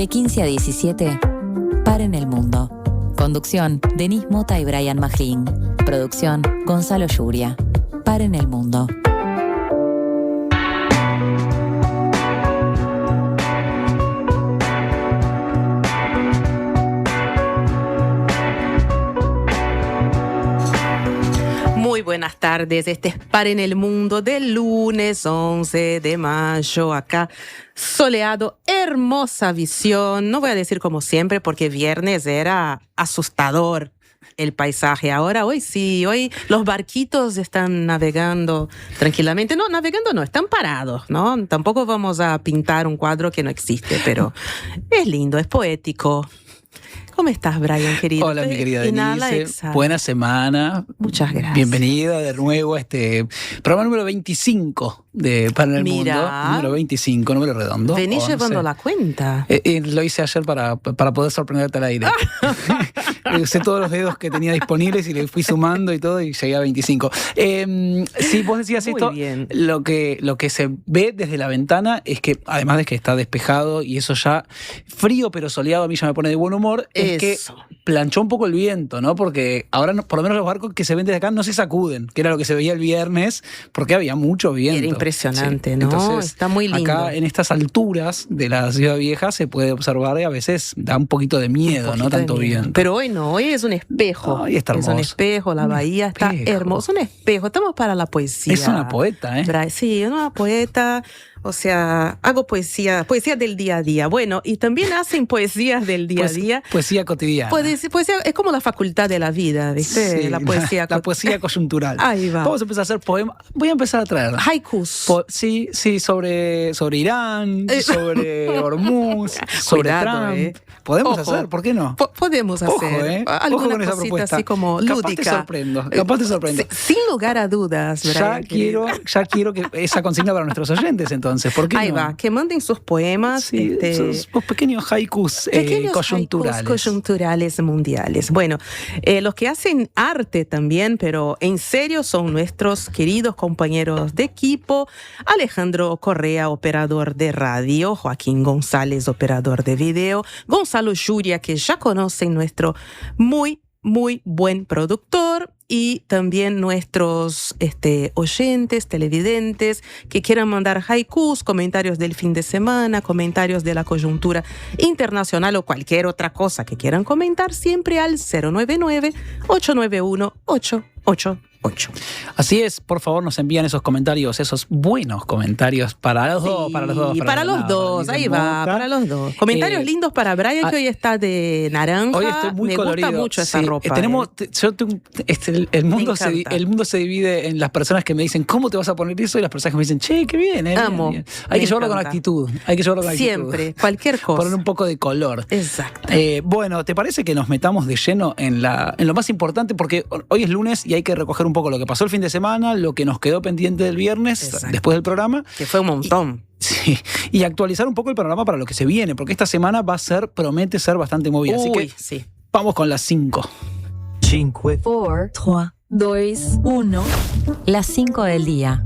De 15 a 17, Paren el Mundo. Conducción, Denise Mota y Brian Maglin. Producción, Gonzalo Yuria. Paren el Mundo. Muy buenas tardes, este es Paren el Mundo del lunes 11 de mayo, acá soleado, hermosa visión, no voy a decir como siempre porque viernes era asustador el paisaje, ahora hoy sí, hoy los barquitos están navegando tranquilamente, no, están parados, ¿no? Tampoco vamos a pintar un cuadro que no existe, pero es lindo, es poético. ¿Cómo estás, Brian, querido? Hola, mi querida Denise. Buena semana. Muchas gracias. Bienvenida de nuevo a este programa número 25 de Paren el Mundo. Número 25, número redondo. Venís llevando la cuenta. Lo hice ayer para poder sorprenderte al aire. Usé todos los dedos que tenía disponibles y le fui sumando y todo y llegué a 25. Sí, vos decías muy esto. Bien. Lo que se ve desde la ventana es que, además de que está despejado y eso ya frío pero soleado, a mí ya me pone de buen humor. Es que planchó un poco el viento, ¿no? Porque ahora por lo menos los barcos que se ven desde acá no se sacuden, que era lo que se veía el viernes, porque había mucho viento. Era impresionante, sí. ¿No? Entonces, está muy lindo. Acá en estas alturas de la Ciudad Vieja se puede observar y a veces da un poquito de miedo, ¿no? Tanto viento. Pero hoy no, hoy es un espejo. Hoy está hermoso. Es un espejo, la bahía está hermosa. Es un espejo, estamos para la poesía. Es una poeta, ¿eh? Sí, una poeta. O sea, hago poesía del día a día. Bueno, y también hacen poesías del día a día. Poesía cotidiana. Poesía es como la facultad de la vida, ¿viste? Sí, la poesía coyuntural. Ahí va. Vamos a empezar a hacer poemas. Voy a empezar a traer haikus. Sí, sobre Irán, sobre Hormuz, sobre Trump. Podemos hacer, ¿por qué no? Podemos hacer. Ojo con esa propuesta. Así como lúdica. Capaz te sorprendo. Sin lugar a dudas, ¿verdad? Ya quiero que esa consigna para nuestros oyentes, entonces. ¿Por qué Ahí va, que manden sus poemas. Sí, esos pequeños haikus coyunturales. Haikus coyunturales mundiales. Bueno, los que hacen arte también, pero en serio, son nuestros queridos compañeros de equipo. Alejandro Correa, operador de radio. Joaquín González, operador de video. Gonzalo Yuria, que ya conocen, nuestro muy buen productor. Y también nuestros oyentes, televidentes, que quieran mandar haikus, comentarios del fin de semana, comentarios de la coyuntura internacional o cualquier otra cosa que quieran comentar, siempre al 099-891-888. Así es, por favor nos envían esos comentarios, esos buenos comentarios para los dos. Para los dos, para los dos. Comentarios lindos para Brian, que hoy está de naranja. Hoy estoy muy colorido. Me gusta mucho esa ropa. El mundo se divide en las personas que me dicen, ¿cómo te vas a poner eso? Y las personas que me dicen, che, qué bien. Amo. Bien. Hay que llevarlo con actitud. Siempre, cualquier cosa. Poner un poco de color. Exacto. Bueno, ¿te parece que nos metamos de lleno en lo más importante? Porque hoy es lunes y hay que recoger un poco lo que pasó el fin de semana, lo que nos quedó pendiente del viernes. Exacto. Después del programa. Que fue un montón. Y actualizar un poco el panorama para lo que se viene, porque esta semana promete ser bastante movida. Así que vamos con las 5. 5, 4, 3, 2, 1. Las 5 del día.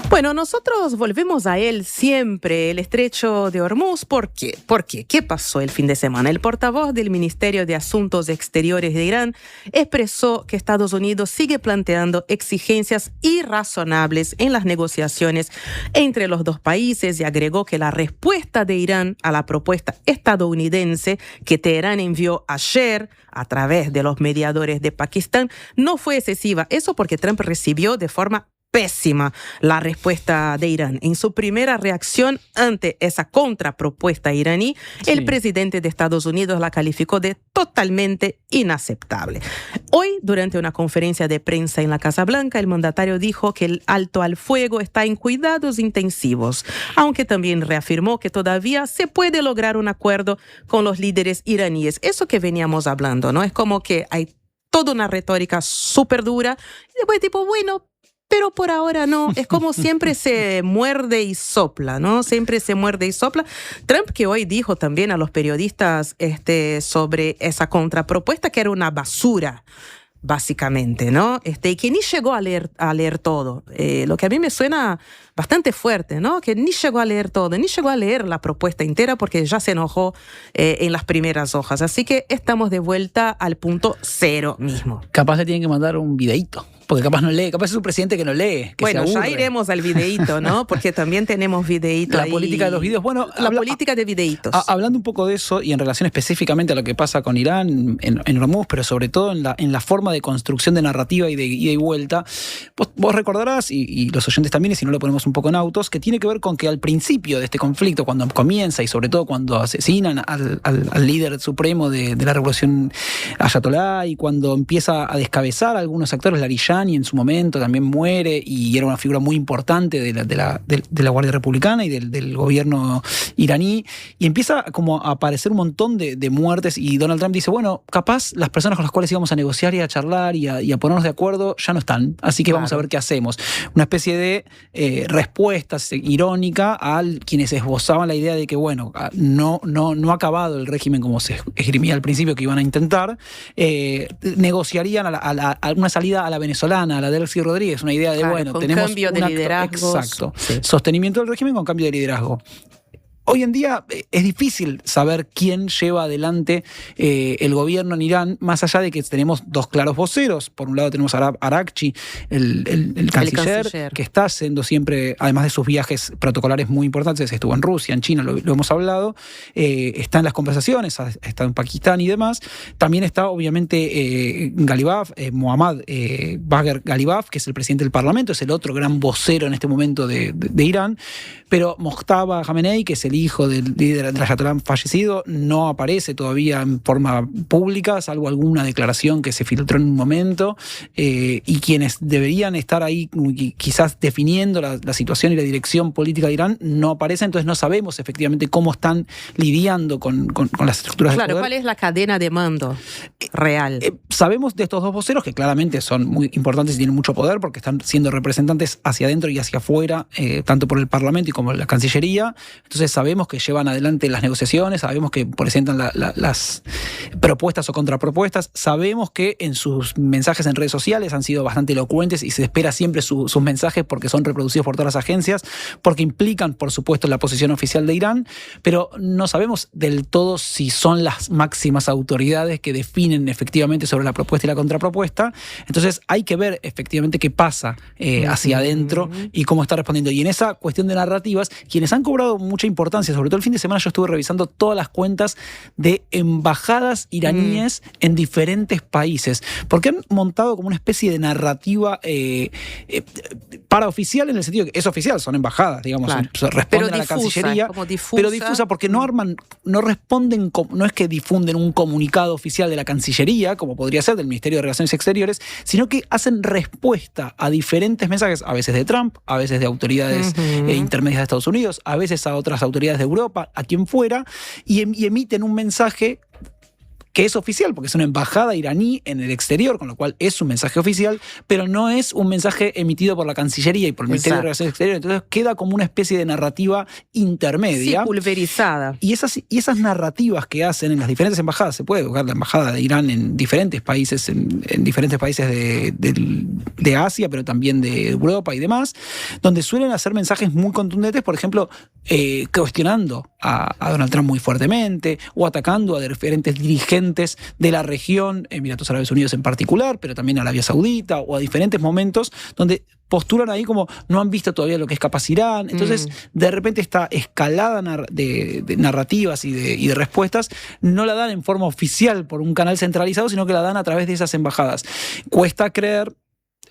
Bueno, nosotros volvemos a él siempre, el estrecho de Hormuz. ¿Por qué? ¿Qué pasó el fin de semana? El portavoz del Ministerio de Asuntos Exteriores de Irán expresó que Estados Unidos sigue planteando exigencias irrazonables en las negociaciones entre los dos países y agregó que la respuesta de Irán a la propuesta estadounidense que Teherán envió ayer a través de los mediadores de Pakistán no fue excesiva. Eso porque Trump recibió de forma pésima la respuesta de Irán. En su primera reacción ante esa contrapropuesta iraní, el presidente de Estados Unidos la calificó de totalmente inaceptable. Hoy, durante una conferencia de prensa en la Casa Blanca, el mandatario dijo que el alto al fuego está en cuidados intensivos, aunque también reafirmó que todavía se puede lograr un acuerdo con los líderes iraníes. Eso que veníamos hablando, ¿no? Es como que hay toda una retórica súper dura y después bueno, pero por ahora no. Es como siempre se muerde y sopla, ¿no? Siempre se muerde y sopla. Trump, que hoy dijo también a los periodistas sobre esa contrapropuesta que era una basura. básicamente, ¿no? Y que ni llegó a leer todo. Lo que a mí me suena bastante fuerte, ¿no? Que ni llegó a leer todo, ni llegó a leer la propuesta entera porque ya se enojó en las primeras hojas. Así que estamos de vuelta al punto cero mismo. Capaz le tienen que mandar un videíto, porque capaz no lee, capaz es un presidente que no lee, que bueno, se aburre. Ya iremos al videíto, ¿no? Porque también tenemos videíto La ahí. política de los videos. Bueno, política de videitos. Hablando un poco de eso y en relación específicamente a lo que pasa con Irán en Hormuz, pero sobre todo en la forma de construcción de narrativa y de ida y vuelta, vos recordarás, y los oyentes también, y si no lo ponemos un poco en autos, que tiene que ver con que al principio de este conflicto, cuando comienza y sobre todo cuando asesinan al líder supremo de la revolución Ayatollah y cuando empieza a descabezar a algunos actores, Larijani en su momento también muere y era una figura muy importante de la Guardia Republicana y del gobierno iraní, y empieza como a aparecer un montón de muertes, y Donald Trump dice, bueno, capaz las personas con las cuales íbamos a negociar y a charlar y a ponernos de acuerdo ya no están, así que vamos a ver qué hacemos. Una especie de respuesta irónica a quienes esbozaban la idea de que, bueno, no ha acabado el régimen como se esgrimía al principio que iban a intentar, negociarían a una salida a la venezolana, a la de Delcy Rodríguez, una idea de, bueno, con tenemos cambio de liderazgo. Exacto. Sí. Sostenimiento del régimen con cambio de liderazgo. Hoy en día es difícil saber quién lleva adelante el gobierno en Irán, más allá de que tenemos dos claros voceros. Por un lado tenemos a Araghchi, el canciller, que está haciendo siempre, además de sus viajes protocolares muy importantes, estuvo en Rusia, en China, lo hemos hablado, está en las conversaciones, está en Pakistán y demás. También está obviamente Ghalibaf, Mohammad Bagher Ghalibaf, que es el presidente del Parlamento, es el otro gran vocero en este momento de Irán, pero Mojtaba Khamenei, que es el hijo del líder del Ayatollah fallecido, no aparece todavía en forma pública, salvo alguna declaración que se filtró en un momento, y quienes deberían estar ahí quizás definiendo la situación y la dirección política de Irán no aparecen, entonces no sabemos efectivamente cómo están lidiando con las estructuras de poder. Claro, ¿cuál es la cadena de mando real? Sabemos de estos dos voceros que claramente son muy importantes y tienen mucho poder porque están siendo representantes hacia adentro y hacia afuera, tanto por el Parlamento y como la Cancillería. Entonces sabemos que llevan adelante las negociaciones, sabemos que presentan las propuestas o contrapropuestas, sabemos que en sus mensajes en redes sociales han sido bastante elocuentes y se espera siempre sus mensajes porque son reproducidos por todas las agencias, porque implican, por supuesto, la posición oficial de Irán, pero no sabemos del todo si son las máximas autoridades que definen efectivamente sobre la propuesta y la contrapropuesta. Entonces hay que ver efectivamente qué pasa hacia adentro y cómo está respondiendo. Y en esa cuestión de narrativas, quienes han cobrado mucha importancia, sobre todo el fin de semana yo estuve revisando todas las cuentas de embajadas iraníes en diferentes países, porque han montado como una especie de narrativa paraoficial, en el sentido que es oficial, son embajadas, digamos, responden a la Cancillería, pero difusa porque no responden, no es que difunden un comunicado oficial de la Cancillería, como podría ser del Ministerio de Relaciones Exteriores, sino que hacen respuesta a diferentes mensajes, a veces de Trump, a veces de autoridades intermedias de Estados Unidos, a veces a otras autoridades de Europa, a quien fuera, y emiten un mensaje que es oficial, porque es una embajada iraní en el exterior, con lo cual es un mensaje oficial, pero no es un mensaje emitido por la Cancillería y por el Ministerio de Relaciones Exteriores, entonces queda como una especie de narrativa intermedia. Sí, pulverizada. Y esas narrativas que hacen en las diferentes embajadas, se puede buscar la embajada de Irán en diferentes países, en diferentes países de Asia, pero también de Europa y demás, donde suelen hacer mensajes muy contundentes, por ejemplo, cuestionando a Donald Trump muy fuertemente, o atacando a diferentes dirigentes de la región, Emiratos Árabes Unidos en particular, pero también a Arabia Saudita, o a diferentes momentos donde postulan ahí como no han visto todavía lo que es capaz Irán. Entonces, de repente esta escalada de narrativas y de respuestas no la dan en forma oficial por un canal centralizado, sino que la dan a través de esas embajadas. Cuesta creer.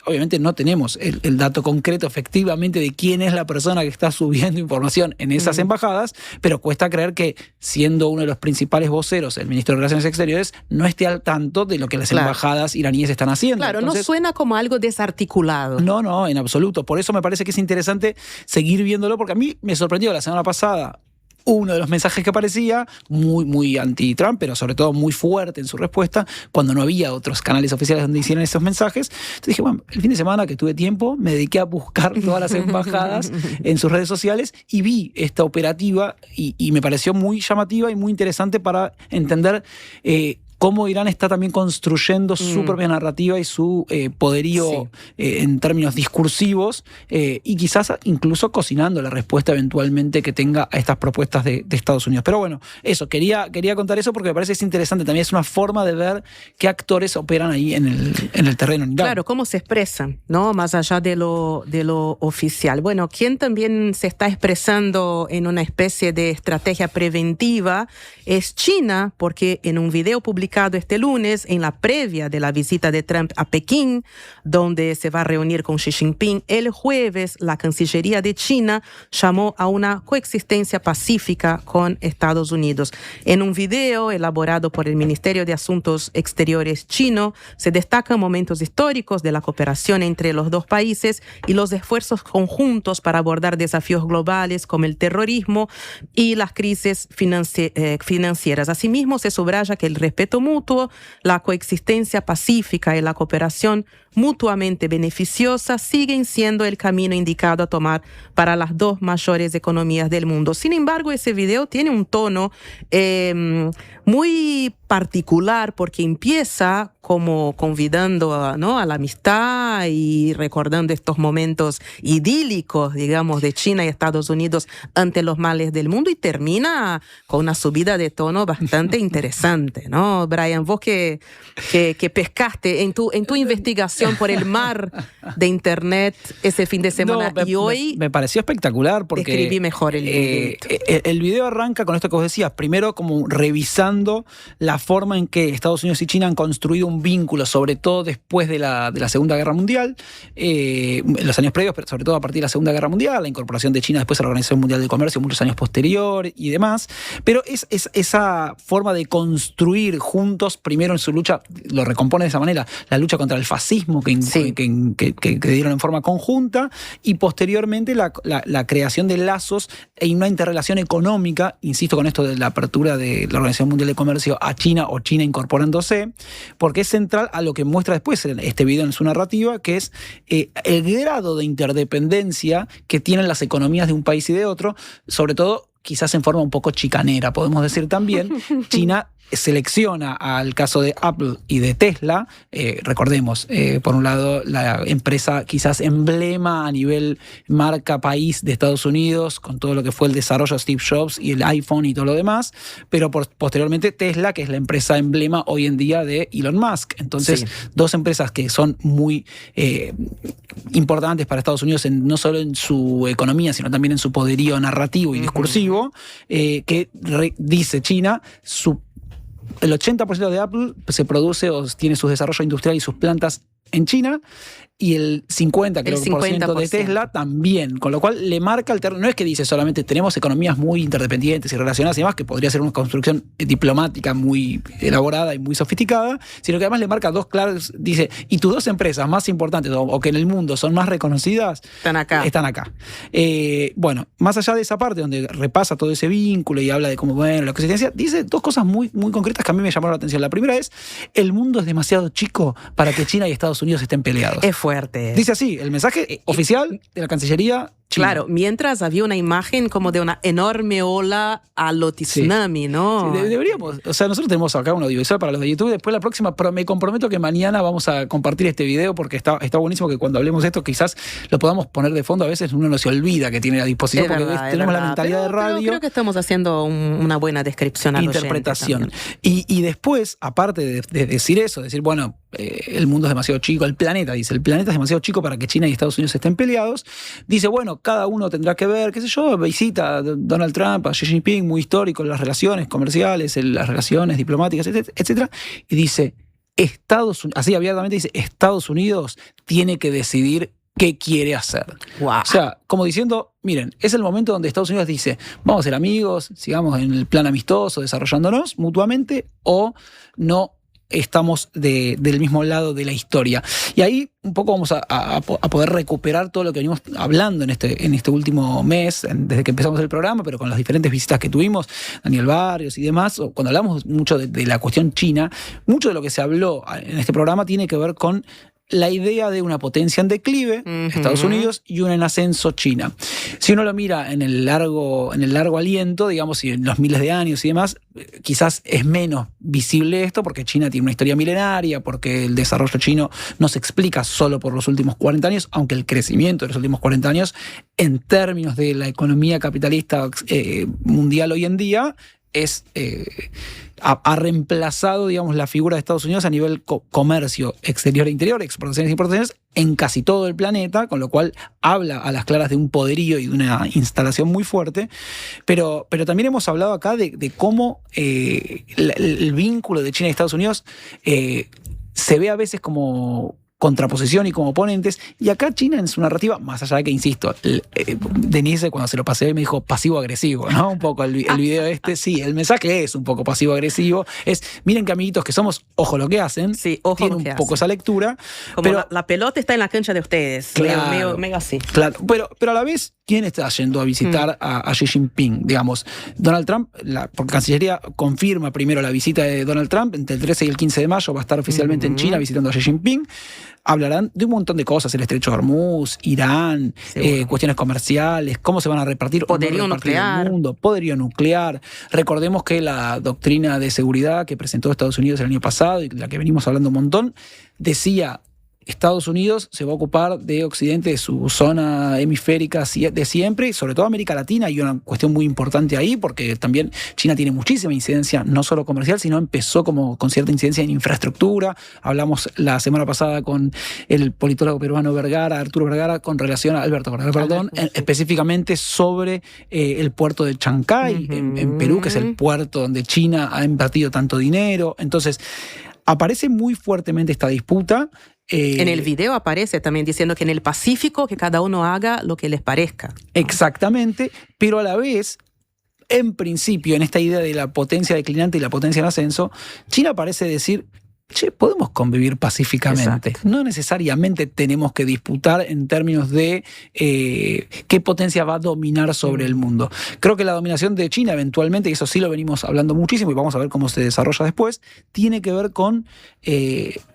Obviamente no tenemos el dato concreto efectivamente de quién es la persona que está subiendo información en esas embajadas, pero cuesta creer que, siendo uno de los principales voceros, el ministro de Relaciones Exteriores, no esté al tanto de lo que las embajadas iraníes están haciendo. Claro, entonces, no suena como algo desarticulado. No, en absoluto. Por eso me parece que es interesante seguir viéndolo, porque a mí me sorprendió la semana pasada uno de los mensajes que aparecía, muy anti-Trump, pero sobre todo muy fuerte en su respuesta, cuando no había otros canales oficiales donde hicieran esos mensajes. Entonces dije, bueno, el fin de semana que tuve tiempo, me dediqué a buscar todas las embajadas en sus redes sociales y vi esta operativa y me pareció muy llamativa y muy interesante para entender cómo Irán está también construyendo su propia narrativa y su poderío en términos discursivos, y quizás incluso cocinando la respuesta eventualmente que tenga a estas propuestas de Estados Unidos. Pero bueno, eso, quería contar eso porque me parece que es interesante, también es una forma de ver qué actores operan ahí en el terreno. Claro, cómo se expresan, ¿no? Más allá de lo oficial. Bueno, quien también se está expresando en una especie de estrategia preventiva es China, porque en un video publicado este lunes, en la previa de la visita de Trump a Pekín, donde se va a reunir con Xi Jinping, el jueves la Cancillería de China llamó a una coexistencia pacífica con Estados Unidos. En un video elaborado por el Ministerio de Asuntos Exteriores chino, se destacan momentos históricos de la cooperación entre los dos países y los esfuerzos conjuntos para abordar desafíos globales como el terrorismo y las crisis financieras. Asimismo, se subraya que el respeto mutuo, la coexistencia pacífica y la cooperación mutuamente beneficiosa siguen siendo el camino indicado a tomar para las dos mayores economías del mundo. Sin embargo, ese video tiene un tono muy particular porque empieza como convidando a la amistad y recordando estos momentos idílicos, digamos, de China y Estados Unidos ante los males del mundo, y termina con una subida de tono bastante interesante, ¿no? Brian, vos que pescaste en tu investigación por el mar de internet ese fin de semana, y hoy me pareció espectacular porque escribí mejor el video. El video arranca con esto que vos decías, primero como revisando la forma en que Estados Unidos y China han construido un vínculo, sobre todo después de la Segunda Guerra Mundial, en los años previos, pero sobre todo a partir de la Segunda Guerra Mundial, la incorporación de China después a la Organización Mundial del Comercio, muchos años posteriores y demás, pero es esa forma de construir juntos, primero en su lucha, lo recompone de esa manera, la lucha contra el fascismo que dieron en forma conjunta, y posteriormente la creación de lazos y una interrelación económica, insisto con esto de la apertura de la Organización Mundial de Comercio a China o China incorporándose, porque es central a lo que muestra después este video en su narrativa, que es el grado de interdependencia que tienen las economías de un país y de otro, sobre todo quizás en forma un poco chicanera, podemos decir también. China selecciona al caso de Apple y de Tesla, recordemos, por un lado la empresa quizás emblema a nivel marca país de Estados Unidos, con todo lo que fue el desarrollo de Steve Jobs y el iPhone y todo lo demás, pero posteriormente Tesla, que es la empresa emblema hoy en día de Elon Musk. Entonces, dos empresas que son muy importantes para Estados Unidos, no solo en su economía, sino también en su poderío narrativo y discursivo, que dice China, el 80% de Apple se produce o tiene sus desarrollos industriales y sus plantas en China, y el 50% de Tesla también, con lo cual le marca el terreno. No es que dice solamente tenemos economías muy interdependientes y relacionadas y demás, que podría ser una construcción diplomática muy elaborada y muy sofisticada, sino que además le marca dos claros, dice, y tus dos empresas más importantes o que en el mundo son más reconocidas están acá. Bueno, más allá de esa parte donde repasa todo ese vínculo y habla de cómo, bueno, la coexistencia, dice dos cosas muy, muy concretas que a mí me llamaron la atención. La primera es, el mundo es demasiado chico para que China y Estados Unidos estén peleados. Es fuerte. Dice así, el mensaje oficial de la Cancillería china. Claro, mientras había una imagen como de una enorme ola a lo tsunami, ¿no? Sí, deberíamos, o sea, nosotros tenemos acá un audiovisual para los de YouTube, después la próxima, pero me comprometo que mañana vamos a compartir este video porque está buenísimo, que cuando hablemos de esto quizás lo podamos poner de fondo. A veces uno no se olvida que tiene a disposición, porque tenemos la mentalidad de radio. Pero creo que estamos haciendo una buena descripción al interpretación. Y después, aparte de decir eso, decir, bueno, el mundo es demasiado chico, el planeta es demasiado chico para que China y Estados Unidos estén peleados, dice, bueno, cada uno tendrá que ver, qué sé yo, visita a Donald Trump, a Xi Jinping, muy histórico, las relaciones comerciales, las relaciones diplomáticas, etcétera, y dice, así abiertamente dice, Estados Unidos tiene que decidir qué quiere hacer. Wow. O sea, como diciendo, miren, es el momento donde Estados Unidos dice, vamos a ser amigos, sigamos en el plan amistoso, desarrollándonos mutuamente, o no estamos del mismo lado de la historia. Y ahí un poco vamos a poder recuperar todo lo que venimos hablando en este último mes, desde que empezamos el programa, pero con las diferentes visitas que tuvimos, Daniel Barrios y demás. Cuando hablamos mucho de la cuestión china, mucho de lo que se habló en este programa tiene que ver con la idea de una potencia en declive, Estados Unidos, y una en ascenso, China. Si uno lo mira en el largo aliento, digamos, y en los miles de años y demás, quizás es menos visible esto porque China tiene una historia milenaria, porque el desarrollo chino no se explica solo por los últimos 40 años, aunque el crecimiento de los últimos 40 años, en términos de la economía capitalista mundial hoy en día, ha reemplazado, digamos, la figura de Estados Unidos a nivel comercio exterior e interior, exportaciones e importaciones, en casi todo el planeta, con lo cual habla a las claras de un poderío y de una instalación muy fuerte. Pero también hemos hablado acá de cómo el vínculo de China y Estados Unidos se ve a veces como contraposición y como oponentes, y acá China en su narrativa, más allá de que, insisto, Denise cuando se lo pasé me dijo pasivo-agresivo, ¿no? Un poco el video sí, el mensaje es un poco pasivo-agresivo, miren que amiguitos que somos, ojo lo que hacen, sí, ojo tiene lo que un poco hacen. esa lectura. Como pero la pelota está en la cancha de ustedes, claro, medio así. Claro, pero a la vez, ¿quién está yendo a visitar a Xi Jinping? Digamos, Donald Trump, porque Cancillería confirma primero la visita de Donald Trump, entre el 13 y el 15 de mayo va a estar oficialmente en China visitando a Xi Jinping. Hablarán de un montón de cosas, el estrecho de Hormuz, Irán, cuestiones comerciales, cómo se van a repartir poderío nuclear. El mundo, poderío nuclear. Recordemos que la doctrina de seguridad que presentó Estados Unidos el año pasado y de la que venimos hablando un montón, decía: Estados Unidos se va a ocupar de Occidente, de su zona hemisférica de siempre, y sobre todo América Latina. Hay una cuestión muy importante ahí, porque también China tiene muchísima incidencia, no solo comercial, sino empezó con cierta incidencia en infraestructura. Hablamos la semana pasada con el politólogo peruano Arturo Vergara, con relación a Alberto Vergara, perdón, específicamente sobre el puerto de Chancay, en Perú, que es el puerto donde China ha invertido tanto dinero. Entonces, aparece muy fuertemente esta disputa. En el video aparece también diciendo que en el Pacífico que cada uno haga lo que les parezca. Exactamente, pero a la vez, en principio, en esta idea de la potencia declinante y la potencia en ascenso, China parece decir: che, podemos convivir pacíficamente. Exacto. No necesariamente tenemos que disputar en términos de qué potencia va a dominar sobre el mundo. Creo que la dominación de China eventualmente, y eso sí lo venimos hablando muchísimo y vamos a ver cómo se desarrolla después, tiene que ver con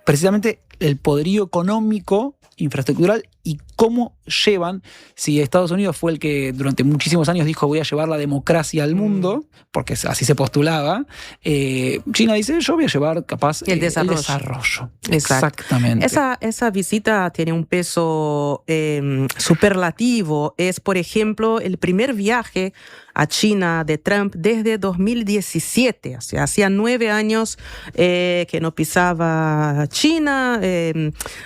precisamente el poderío económico, infraestructural, y cómo llevan, si Estados Unidos fue el que durante muchísimos años dijo voy a llevar la democracia al mundo, porque así se postulaba, China dice yo voy a llevar capaz el desarrollo. Exactamente. Esa visita tiene un peso superlativo. Es, por ejemplo, el primer viaje a China de Trump desde 2017. O sea, hacía 9 años que no pisaba China.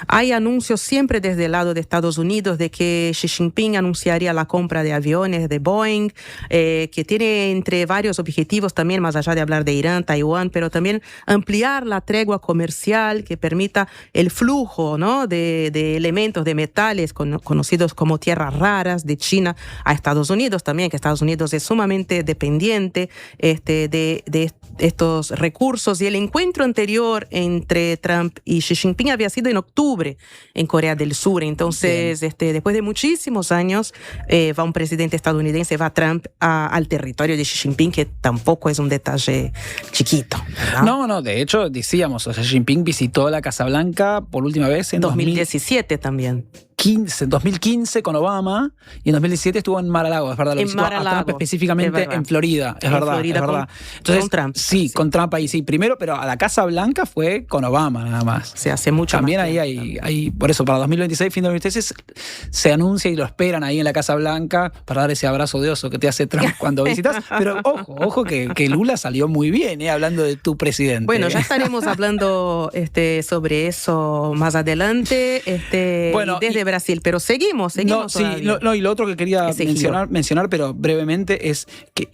Hay anuncios siempre desde el lado de Estados Unidos de que Xi Jinping anunciaría la compra de aviones de Boeing, que tiene entre varios objetivos también, más allá de hablar de Irán, Taiwán, pero también ampliar la tregua comercial que permita el flujo, ¿no?, de elementos, de metales conocidos como tierras raras de China a Estados Unidos también, que Estados Unidos es sumamente dependiente de estos recursos. Y el encuentro anterior entre Trump y Xi Jinping había sido en octubre en Corea del Sur. Entonces, después de muchísimos años, va un presidente estadounidense, va Trump al territorio de Xi Jinping, que tampoco es un detalle chiquito, ¿verdad? No, de hecho, decíamos, Xi Jinping visitó la Casa Blanca por última vez en 2017 también. 2015 con Obama, y en 2017 estuvo en Mar-a-Lago, es verdad, lo visitó a Trump específicamente en Florida, es verdad. Entonces, con Trump. Sí, con Trump ahí sí, primero, pero a la Casa Blanca fue con Obama nada más. Se hace mucho también más ahí hay, por eso, para 2026, fin de 2026, se anuncia y lo esperan ahí en la Casa Blanca para dar ese abrazo de oso que te hace Trump cuando visitas. Pero ojo que Lula salió muy bien, hablando de tu presidente. Bueno, ya estaremos hablando sobre eso más adelante, desde Brasil, pero seguimos. Y lo otro que quería mencionar, pero brevemente, es que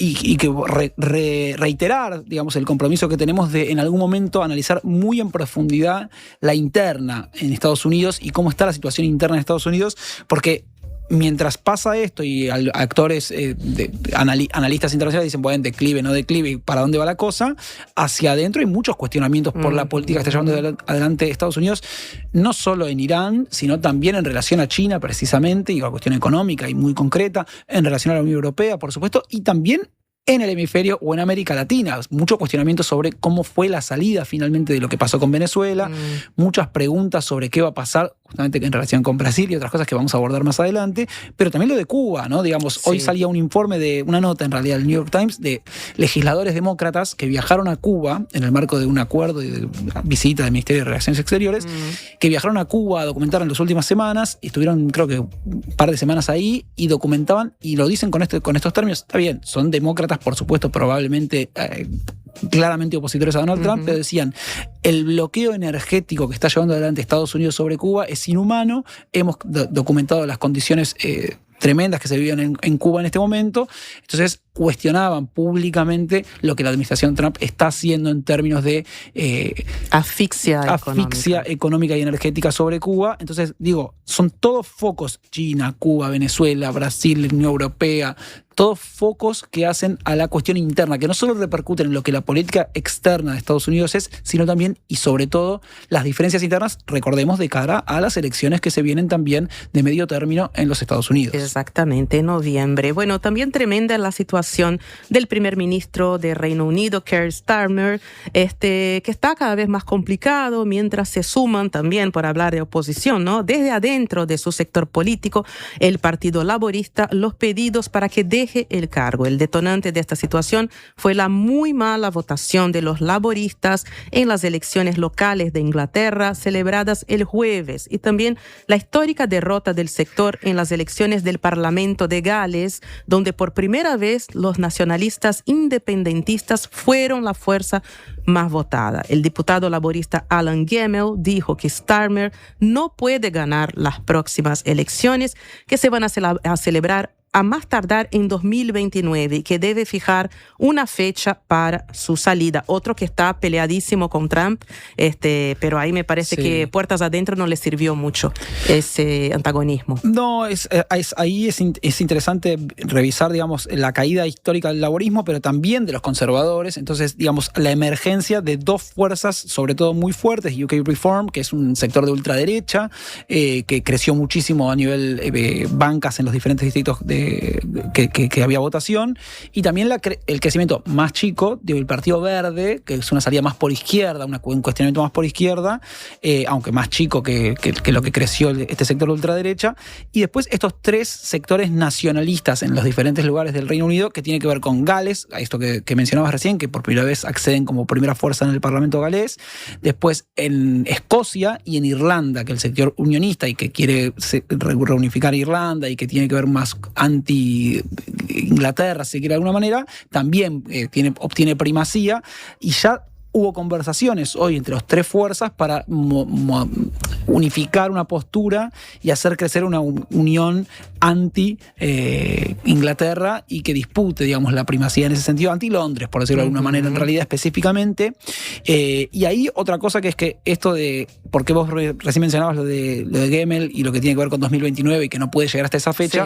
reiterar, digamos, el compromiso que tenemos de en algún momento analizar muy en profundidad la interna en Estados Unidos y cómo está la situación interna en Estados Unidos, porque mientras pasa esto y actores, analistas internacionales dicen, bueno, declive, no declive, ¿para dónde va la cosa? Hacia adentro hay muchos cuestionamientos por la política que está llevando adelante Estados Unidos, no solo en Irán, sino también en relación a China precisamente, y a la cuestión económica y muy concreta, en relación a la Unión Europea, por supuesto, y también en el hemisferio o en América Latina. Mucho cuestionamiento sobre cómo fue la salida finalmente de lo que pasó con Venezuela, muchas preguntas sobre qué va a pasar justamente en relación con Brasil y otras cosas que vamos a abordar más adelante, pero también lo de Cuba, ¿no? Digamos, hoy salía un informe una nota en realidad del New York Times de legisladores demócratas que viajaron a Cuba en el marco de un acuerdo y de visita del Ministerio de Relaciones Exteriores, que viajaron a Cuba a documentar en las últimas semanas, y estuvieron creo que un par de semanas ahí y documentaban, y lo dicen con estos términos, está bien, son demócratas, por supuesto, probablemente claramente opositores a Donald Trump, pero decían, el bloqueo energético que está llevando adelante Estados Unidos sobre Cuba es inhumano, hemos documentado las condiciones tremendas que se viven en Cuba en este momento, entonces cuestionaban públicamente lo que la administración Trump está haciendo en términos de asfixia económica y energética sobre Cuba. Entonces, digo, son todos focos, China, Cuba, Venezuela, Brasil, Unión Europea, todos focos que hacen a la cuestión interna, que no solo repercuten en lo que la política externa de Estados Unidos es, sino también y sobre todo las diferencias internas, recordemos, de cara a las elecciones que se vienen también de medio término en los Estados Unidos. Exactamente, en noviembre. Bueno, también tremenda la situación del primer ministro de Reino Unido, Keir Starmer, que está cada vez más complicado mientras se suman también, por hablar de oposición, ¿no? Desde adentro de su sector político, el Partido Laborista, los pedidos para que deje el cargo. El detonante de esta situación fue la muy mala votación de los laboristas en las elecciones locales de Inglaterra celebradas el jueves, y también la histórica derrota del sector en las elecciones del Parlamento de Gales, donde por primera vez los nacionalistas independentistas fueron la fuerza más votada. El diputado laborista Alan Gemmell dijo que Starmer no puede ganar las próximas elecciones, que se van a celebrar a más tardar en 2029, y que debe fijar una fecha para su salida. Otro que está peleadísimo con Trump, pero ahí me parece que puertas adentro no le sirvió mucho ese antagonismo. No, ahí es interesante revisar, digamos, la caída histórica del laborismo, pero también de los conservadores. Entonces, digamos, la emergencia de dos fuerzas, sobre todo muy fuertes, UK Reform, que es un sector de ultraderecha, que creció muchísimo a nivel bancas en los diferentes distritos que había votación, y también el crecimiento más chico del Partido Verde, que es una salida más por izquierda, un cuestionamiento más por izquierda, aunque más chico que lo que creció este sector de ultraderecha, y después estos tres sectores nacionalistas en los diferentes lugares del Reino Unido, que tiene que ver con Gales, esto que mencionabas recién, que por primera vez acceden como primera fuerza en el Parlamento galés, después en Escocia y en Irlanda, que el sector unionista y que quiere reunificar Irlanda y que tiene que ver más anti-Inglaterra, si quiere de alguna manera, también obtiene primacía, y ya hubo conversaciones hoy entre las tres fuerzas para unificar una postura y hacer crecer una unión anti-Inglaterra y que dispute, digamos, la primacía en ese sentido, anti-Londres, por decirlo de alguna manera, en realidad específicamente. Y ahí otra cosa que es que esto de, porque vos recién mencionabas lo de Gemmell y lo que tiene que ver con 2029 y que no puede llegar hasta esa fecha,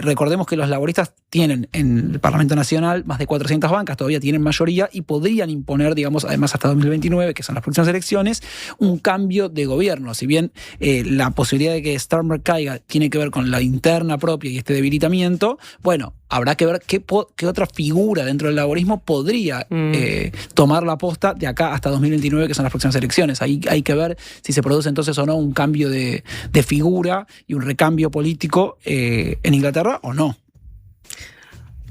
recordemos que los laboristas tienen en el Parlamento Nacional más de 400 bancas, todavía tienen mayoría y podrían imponer, digamos, además hasta 2029, que son las próximas elecciones, un cambio de gobierno. Si bien la posibilidad de que Starmer caiga tiene que ver con la interna propia y este debilitamiento, bueno, habrá que ver qué otra figura dentro del laborismo podría tomar la posta de acá hasta 2029, que son las próximas elecciones. Ahí hay que ver si se produce entonces o no un cambio de figura y un recambio político en Inglaterra o no.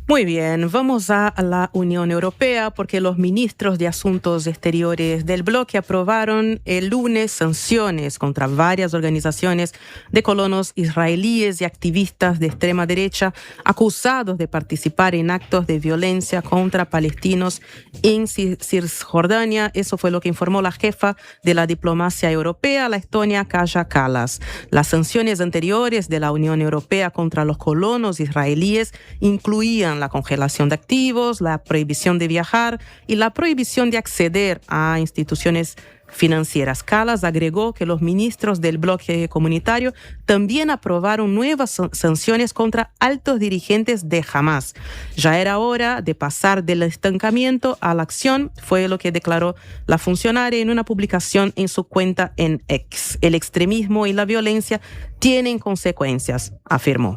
Muy bien, vamos a la Unión Europea porque los ministros de Asuntos Exteriores del bloque aprobaron el lunes sanciones contra varias organizaciones de colonos israelíes y activistas de extrema derecha acusados de participar en actos de violencia contra palestinos en Cisjordania. Eso fue lo que informó la jefa de la diplomacia europea, la estonia Kaja Kallas. Las sanciones anteriores de la Unión Europea contra los colonos israelíes incluían la congelación de activos, la prohibición de viajar y la prohibición de acceder a instituciones financieras. Kallas agregó que los ministros del bloque comunitario también aprobaron nuevas sanciones contra altos dirigentes de Hamas. Ya era hora de pasar del estancamiento a la acción, fue lo que declaró la funcionaria en una publicación en su cuenta en X. El extremismo y la violencia tienen consecuencias, afirmó.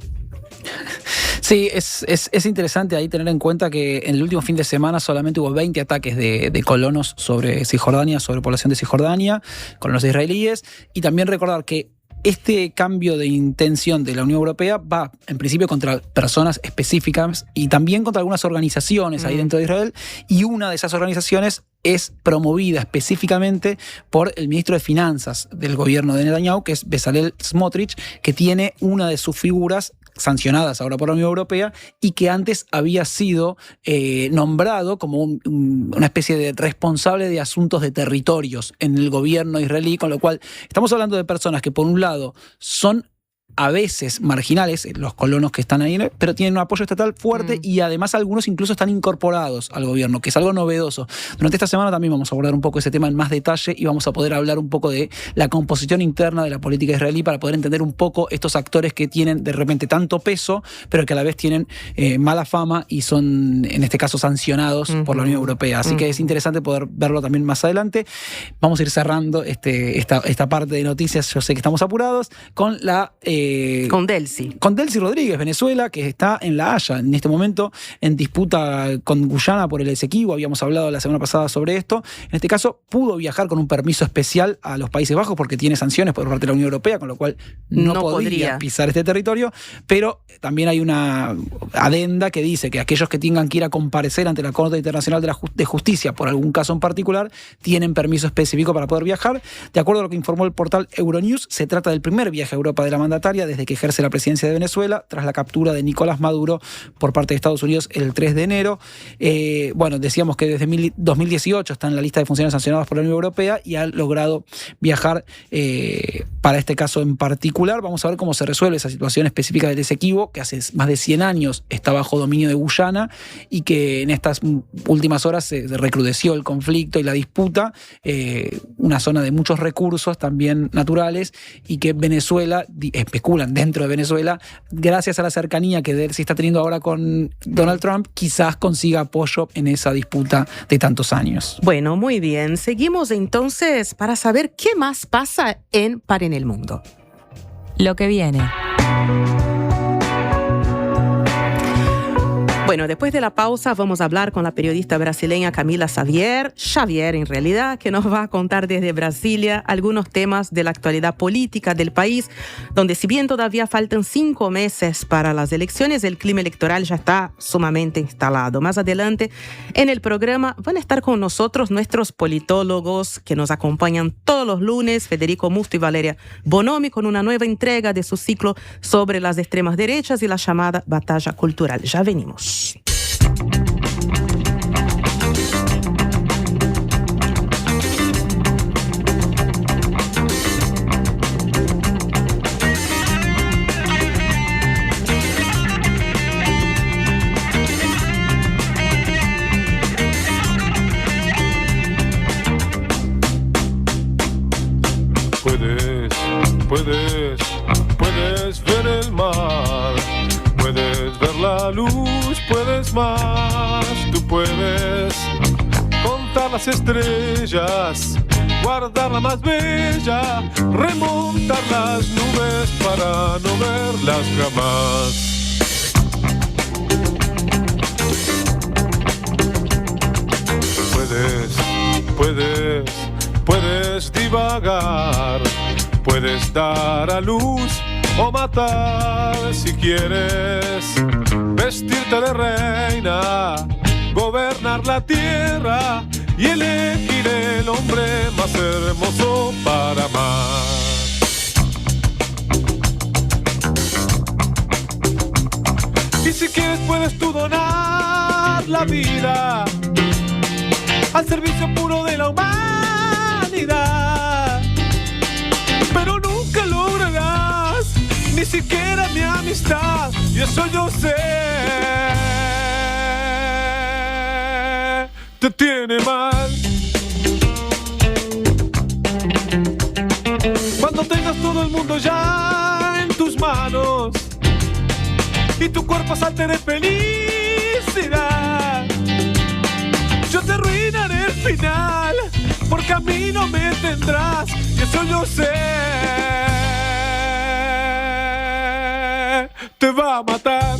Sí, es interesante ahí tener en cuenta que en el último fin de semana solamente hubo 20 ataques de colonos sobre Cisjordania, sobre población de Cisjordania, colonos israelíes, y también recordar que este cambio de intención de la Unión Europea va en principio contra personas específicas y también contra algunas organizaciones ahí dentro de Israel, y una de esas organizaciones es promovida específicamente por el ministro de Finanzas del gobierno de Netanyahu, que es Bezalel Smotrich, que tiene una de sus figuras sancionadas ahora por la Unión Europea y que antes había sido nombrado como una especie de responsable de asuntos de territorios en el gobierno israelí, con lo cual estamos hablando de personas que por un lado son a veces marginales, los colonos que están ahí, pero tienen un apoyo estatal fuerte y además algunos incluso están incorporados al gobierno, que es algo novedoso. Durante esta semana también vamos a abordar un poco ese tema en más detalle y vamos a poder hablar un poco de la composición interna de la política israelí para poder entender un poco estos actores que tienen de repente tanto peso, pero que a la vez tienen mala fama y son, en este caso, sancionados por la Unión Europea. Así que es interesante poder verlo también más adelante. Vamos a ir cerrando esta parte de noticias, yo sé que estamos apurados, con la... con Delcy. Con Delcy Rodríguez, Venezuela, que está en La Haya en este momento en disputa con Guyana por el Esequibo. Habíamos hablado la semana pasada sobre esto. En este caso, pudo viajar con un permiso especial a los Países Bajos porque tiene sanciones por parte de la Unión Europea, con lo cual no podría pisar este territorio. Pero también hay una adenda que dice que aquellos que tengan que ir a comparecer ante la Corte Internacional de Justicia por algún caso en particular tienen permiso específico para poder viajar. De acuerdo a lo que informó el portal Euronews, se trata del primer viaje a Europa de la mandataria desde que ejerce la presidencia de Venezuela, tras la captura de Nicolás Maduro por parte de Estados Unidos el 3 de enero. Bueno, decíamos que desde 2018 está en la lista de funcionarios sancionados por la Unión Europea y ha logrado viajar para este caso en particular. Vamos a ver cómo se resuelve esa situación específica del Esequibo, que hace más de 100 años está bajo dominio de Guyana y que en estas últimas horas se recrudeció el conflicto y la disputa, una zona de muchos recursos también naturales, y que Venezuela, especulan dentro de Venezuela, gracias a la cercanía que Delcy está teniendo ahora con Donald Trump, quizás consiga apoyo en esa disputa de tantos años. Bueno, muy bien. Seguimos entonces para saber qué más pasa en Para en el Mundo. Lo que viene. Bueno, después de la pausa vamos a hablar con la periodista brasileña Camila Xavier en realidad, que nos va a contar desde Brasilia algunos temas de la actualidad política del país, donde si bien todavía faltan 5 meses para las elecciones, el clima electoral ya está sumamente instalado. Más adelante en el programa van a estar con nosotros nuestros politólogos que nos acompañan todos los lunes, Federico Musto y Valeria Bonomi, con una nueva entrega de su ciclo sobre las extremas derechas y la llamada batalla cultural. Ya venimos. Puedes ver el mar, puedes ver la luz, puedes más, tú puedes contar las estrellas, guardar la más bella, remontar las nubes para no verlas jamás. Puedes divagar, puedes dar a luz o matar si quieres, vestirte de reina, gobernar la tierra y elegir el hombre más hermoso para amar. Y si quieres puedes tú donar la vida al servicio puro de la humanidad, pero nunca lograrás ni siquiera mi amistad, y eso yo sé. Te tiene mal. Cuando tengas todo el mundo ya en tus manos y tu cuerpo salte de felicidad, yo te arruinaré el final, porque a mí no me tendrás, y eso yo sé. Te va a matar.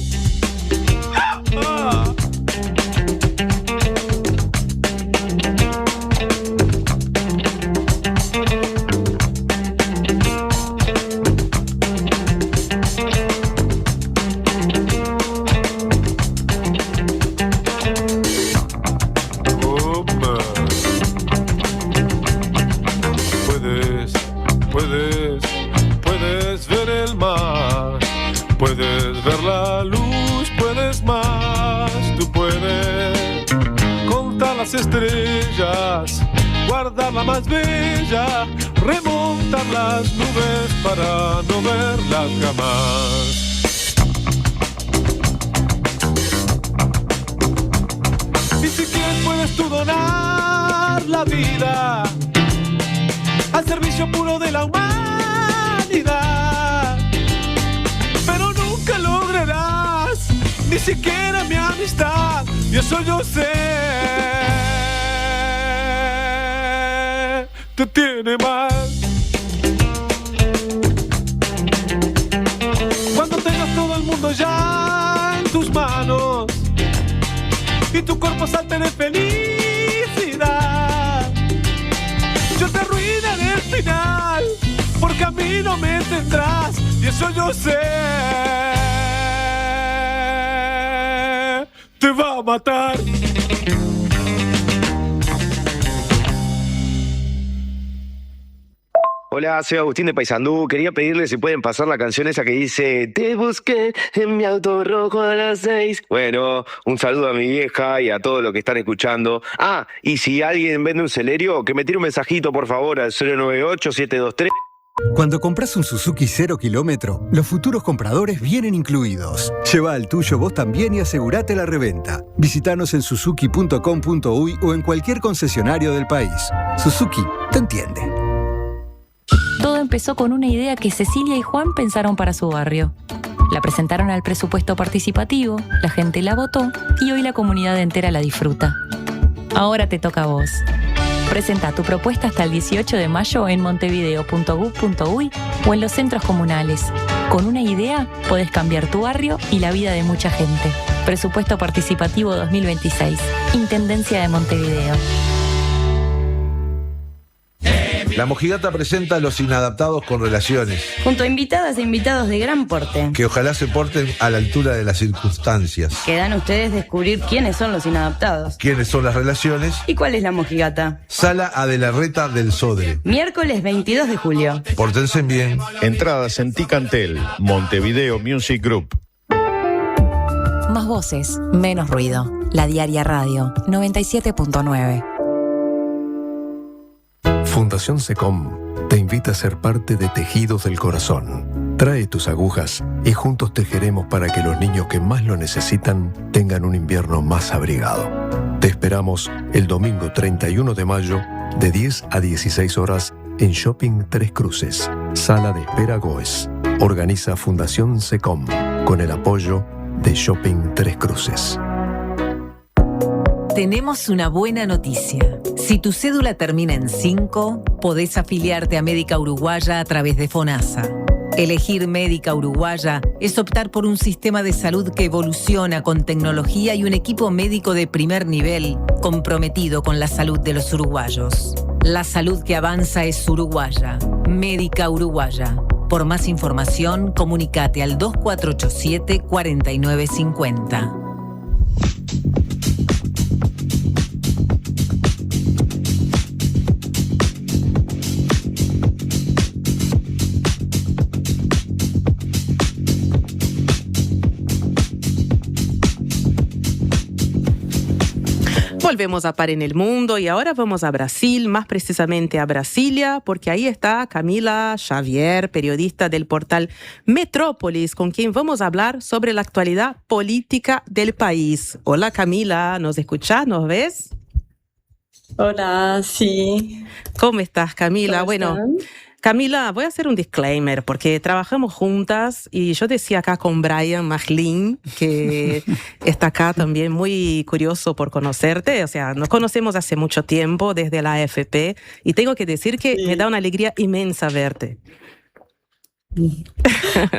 puedes ver la luz, puedes más, tú puedes contar las estrellas, guardar la más bella, remontar las nubes para no verlas jamás. Y si quieres puedes tú donar la vida al servicio puro de la humanidad, pero nunca lograrás ni siquiera mi amistad, y eso yo sé. Te tiene mal. Cuando tengas todo el mundo ya en tus manos y tu cuerpo salte de felicidad, yo te arruinaré el final, porque a mí no me tendrás, y eso yo sé. Te va a matar. Hola, soy Agustín de Paysandú. Quería pedirle si pueden pasar la canción esa que dice te busqué en mi auto rojo a las 6. Bueno, un saludo a mi vieja y a todos los que están escuchando. Ah, y si alguien vende un Celerio, que me tire un mensajito por favor al 098-723. Cuando compras un Suzuki 0 kilómetro, los futuros compradores vienen incluidos. Lleva al tuyo vos también y asegurate la reventa. Visítanos en suzuki.com.uy o en cualquier concesionario del país. Suzuki te entiende. Todo empezó con una idea que Cecilia y Juan pensaron para su barrio. La presentaron al presupuesto participativo, la gente la votó y hoy la comunidad entera la disfruta. Ahora te toca a vos. Presenta tu propuesta hasta el 18 de mayo en montevideo.gov.uy o en los centros comunales. Con una idea podés cambiar tu barrio y la vida de mucha gente. Presupuesto participativo 2026. Intendencia de Montevideo. La Mojigata presenta a Los Inadaptados con Relaciones, junto a invitadas e invitados de gran porte, que ojalá se porten a la altura de las circunstancias. Quedan ustedes descubrir quiénes son los inadaptados, quiénes son las relaciones y cuál es la mojigata. Sala Adelarreta del Sodre, miércoles 22 de julio. Pórtense bien. Entradas en Ticantel, Montevideo Music Group. Más voces, menos ruido. La Diaria Radio 97.9. Fundación SECOM te invita a ser parte de Tejidos del Corazón. Trae tus agujas y juntos tejeremos para que los niños que más lo necesitan tengan un invierno más abrigado. Te esperamos el domingo 31 de mayo de 10 a 16 horas en Shopping Tres Cruces, Sala de Espera Goes. Organiza Fundación SECOM con el apoyo de Shopping Tres Cruces. Tenemos una buena noticia. Si tu cédula termina en 5, podés afiliarte a Médica Uruguaya a través de FONASA. Elegir Médica Uruguaya es optar por un sistema de salud que evoluciona con tecnología y un equipo médico de primer nivel comprometido con la salud de los uruguayos. La salud que avanza es uruguaya. Médica Uruguaya. Por más información, comunicate al 2487-4950. Volvemos a Par en el Mundo y ahora vamos a Brasil, más precisamente a Brasilia, porque ahí está Camila Xavier, periodista del portal Metrópolis, con quien vamos a hablar sobre la actualidad política del país. Hola Camila, ¿nos escuchás? ¿Nos ves? Hola, sí. ¿Cómo estás, Camila? ¿Cómo están? Bueno, Camila, voy a hacer un disclaimer porque trabajamos juntas y yo decía acá con Brian Machlin, que está acá también muy curioso por conocerte. O sea, nos conocemos hace mucho tiempo desde la AFP y tengo que decir que me da una alegría inmensa verte.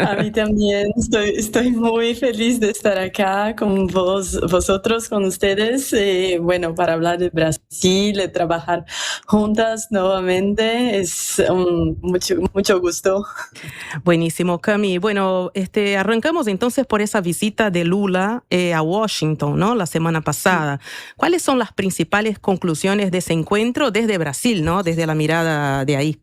A mí también, estoy muy feliz de estar acá con vosotros, con ustedes, bueno, para hablar de Brasil, de trabajar juntas nuevamente, es mucho gusto. Buenísimo, Cami. Bueno, arrancamos entonces por esa visita de Lula a Washington, ¿no? La semana pasada. ¿Cuáles son las principales conclusiones de ese encuentro desde Brasil, ¿no? Desde la mirada de ahí.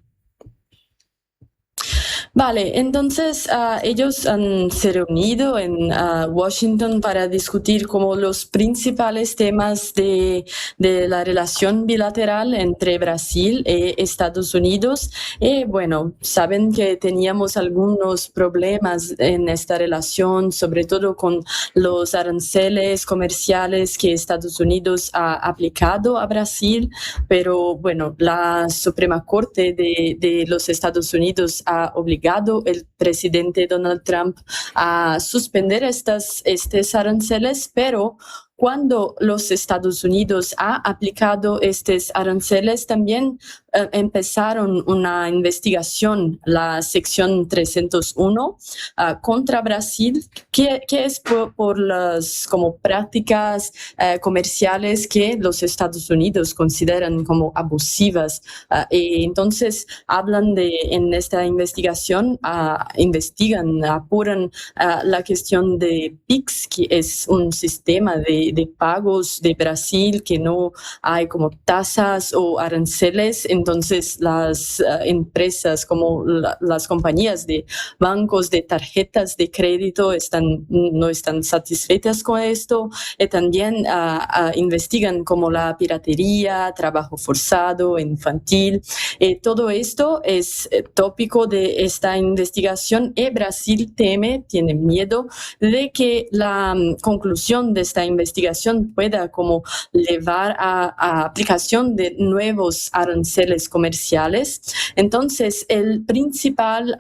Vale, entonces ellos han se reunido en Washington para discutir como los principales temas de la relación bilateral entre Brasil y Estados Unidos. Y bueno, saben que teníamos algunos problemas en esta relación, sobre todo con los aranceles comerciales que Estados Unidos ha aplicado a Brasil, pero bueno, la Suprema Corte de los Estados Unidos ha obligado el presidente Donald Trump a suspender estos aranceles, pero cuando los Estados Unidos ha aplicado estos aranceles, también empezaron una investigación, la sección 301, contra Brasil, que es por las como prácticas comerciales que los Estados Unidos consideran como abusivas. Y entonces hablan en esta investigación, apuran la cuestión de PIX, que es un sistema de pagos de Brasil, que no hay como tasas o aranceles. Entonces las empresas como las compañías de bancos, de tarjetas de crédito no están satisfechas con esto, y también investigan como la piratería, trabajo forzado, infantil. Todo esto es tópico de esta investigación, y Brasil tiene miedo de que la conclusión de esta investigación pueda como llevar a aplicación de nuevos aranceles comerciales. Entonces, el principal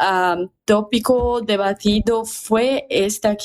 tópico debatido fue esta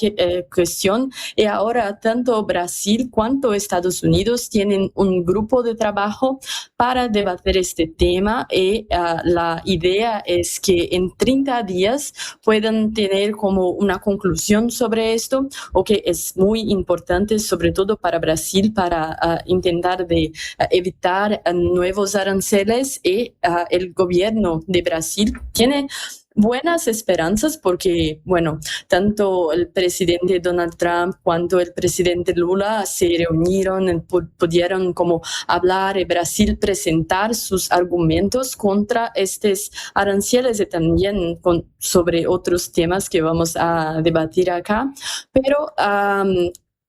cuestión, y ahora tanto Brasil cuanto Estados Unidos tienen un grupo de trabajo para debatir este tema, y la idea es que en 30 días puedan tener como una conclusión sobre esto, o que es muy importante sobre todo para Brasil, para intentar de evitar nuevos aranceles, y el gobierno de Brasil tiene buenas esperanzas porque, bueno, tanto el presidente Donald Trump cuanto el presidente Lula se reunieron, pudieron como hablar y Brasil presentar sus argumentos contra estos aranceles, y también sobre otros temas que vamos a debatir acá, pero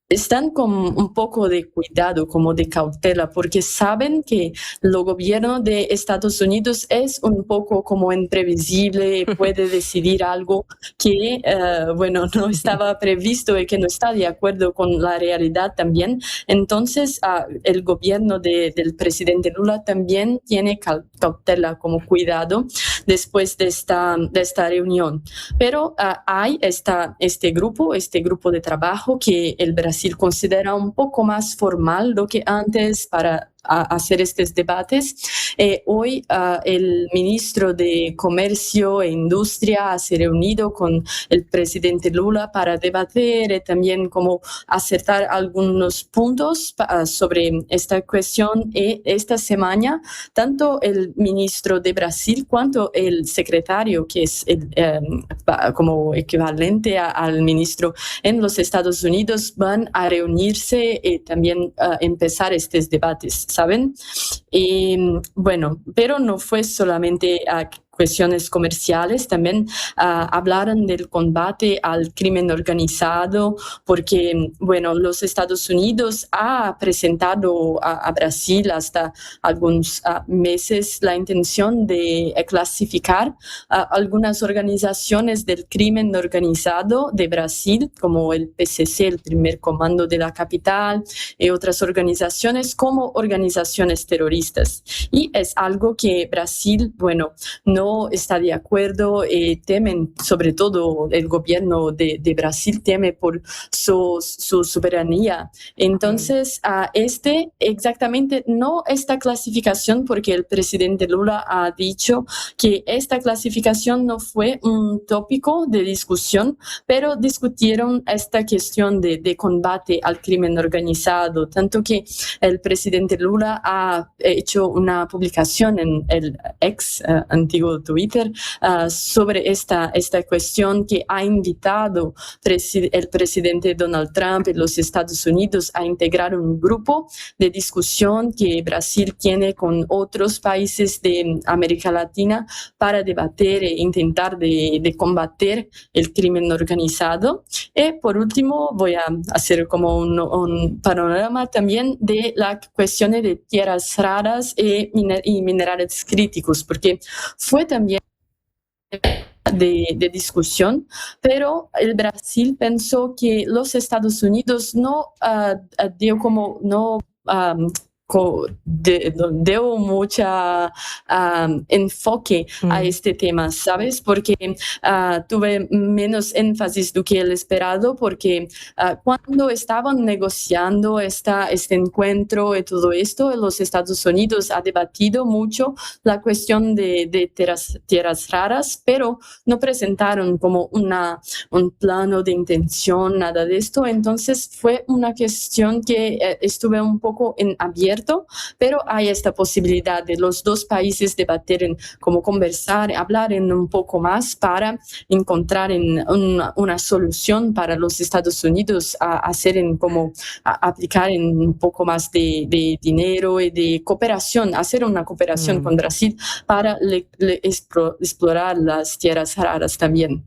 están con un poco de cuidado, como de cautela, porque saben que el gobierno de Estados Unidos es un poco como imprevisible, puede decidir algo que, bueno, no estaba previsto y que no está de acuerdo con la realidad también. Entonces, el gobierno del presidente Lula también tiene cautela, como cuidado, después de esta reunión. Pero hay este grupo de trabajo que el Brasil considera un poco más formal lo que antes para hacer estos debates. Hoy el ministro de Comercio e Industria se ha reunido con el presidente Lula para debatir y también como acertar algunos puntos sobre esta cuestión. Y esta semana, tanto el ministro de Brasil cuanto el secretario, que es como equivalente al ministro en los Estados Unidos, van a reunirse y también empezar estos debates, ¿saben? Y bueno, pero no fue solamente cuestiones comerciales, también hablaron del combate al crimen organizado, porque, bueno, los Estados Unidos ha presentado a Brasil hasta algunos meses la intención de clasificar algunas organizaciones del crimen organizado de Brasil, como el PCC, el Primer Comando de la Capital, y otras organizaciones como organizaciones terroristas. Y es algo que Brasil, bueno, no está de acuerdo, temen, sobre todo el gobierno de Brasil teme por su soberanía. Entonces, exactamente no esta clasificación, porque el presidente Lula ha dicho que esta clasificación no fue un tópico de discusión, pero discutieron esta cuestión de combate al crimen organizado, tanto que el presidente Lula ha hecho una publicación en el antiguo su Twitter sobre esta cuestión que ha invitado el presidente Donald Trump y los Estados Unidos a integrar un grupo de discusión que Brasil tiene con otros países de América Latina para debatir e intentar de combater el crimen organizado. Y por último voy a hacer como un panorama también de la cuestión de tierras raras y minerales críticos, porque fue también de discusión, pero el Brasil pensó que los Estados Unidos no dio como dio mucha enfoque a este tema, ¿sabes? Porque tuve menos énfasis do que el esperado, porque cuando estaban negociando este encuentro y todo esto, los Estados Unidos ha debatido mucho la cuestión de tierras raras, pero no presentaron como un plano de intención, nada de esto. Entonces fue una cuestión que estuve un poco en abierto, pero hay esta posibilidad de los dos países debatir, como conversar, hablar un poco más para encontrar una solución para los Estados Unidos a aplicar un poco más de dinero y de cooperación, hacer una cooperación con Brasil para explorar las tierras raras también.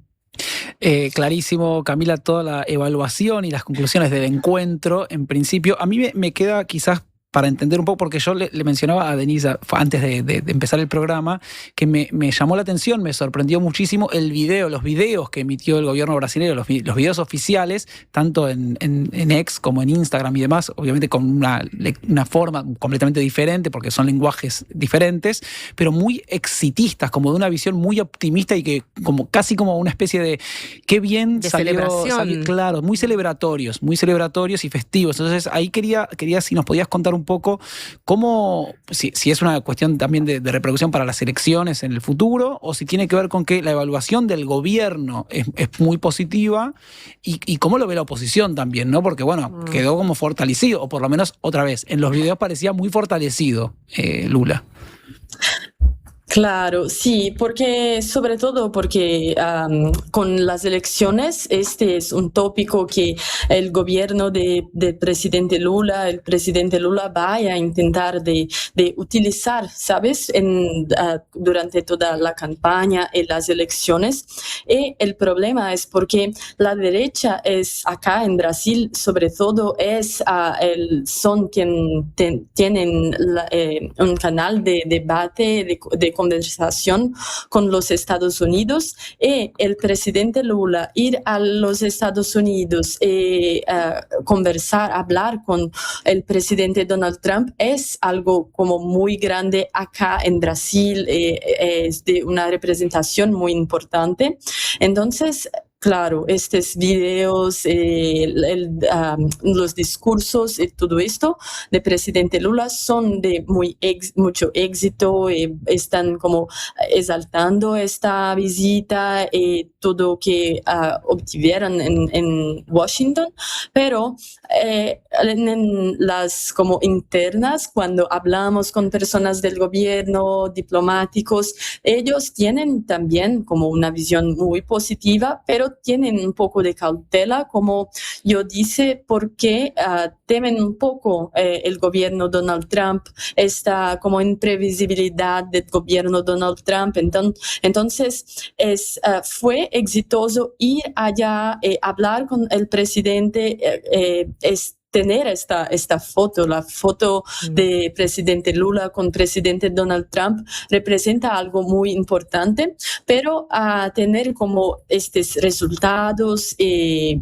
Clarísimo, Camila, toda la evaluación y las conclusiones del encuentro. En principio, a mí me queda quizás para entender un poco, porque yo le mencionaba a Denise antes de empezar el programa, que me llamó la atención, me sorprendió muchísimo los videos que emitió el gobierno brasileño, los videos oficiales, tanto en X como en Instagram y demás, obviamente con una forma completamente diferente, porque son lenguajes diferentes, pero muy exitistas, como de una visión muy optimista y que casi como una especie de qué bien de salió, celebración. claro, muy celebratorios y festivos. Entonces ahí quería si nos podías contar un poco cómo, si es una cuestión también de repercusión para las elecciones en el futuro, o si tiene que ver con que la evaluación del gobierno es muy positiva, y cómo lo ve la oposición también, ¿no? Porque bueno, quedó como fortalecido, o por lo menos otra vez, en los videos parecía muy fortalecido Lula. Claro, sí, sobre todo porque con las elecciones este es un tópico que el gobierno del presidente Lula, vaya a intentar de utilizar, ¿sabes? Durante toda la campaña y las elecciones. Y el problema es porque la derecha acá en Brasil, sobre todo, son quien tienen un canal de debate, de conversación con los Estados Unidos, y el presidente Lula ir a los Estados Unidos y conversar, hablar con el presidente Donald Trump es algo como muy grande acá en Brasil, es de una representación muy importante. Entonces, claro, estos videos, los discursos y todo esto de presidente Lula son de mucho éxito, y están como exaltando esta visita y todo que obtuvieron en Washington, pero en las como internas, cuando hablamos con personas del gobierno, diplomáticos, ellos tienen también como una visión muy positiva, pero tienen un poco de cautela, como yo dice, porque temen un poco el gobierno Donald Trump, esta como imprevisibilidad del gobierno Donald Trump. Entonces fue exitoso ir allá, hablar con el presidente, tener esta foto, la foto de presidente Lula con presidente Donald Trump representa algo muy importante, pero a tener como estos resultados,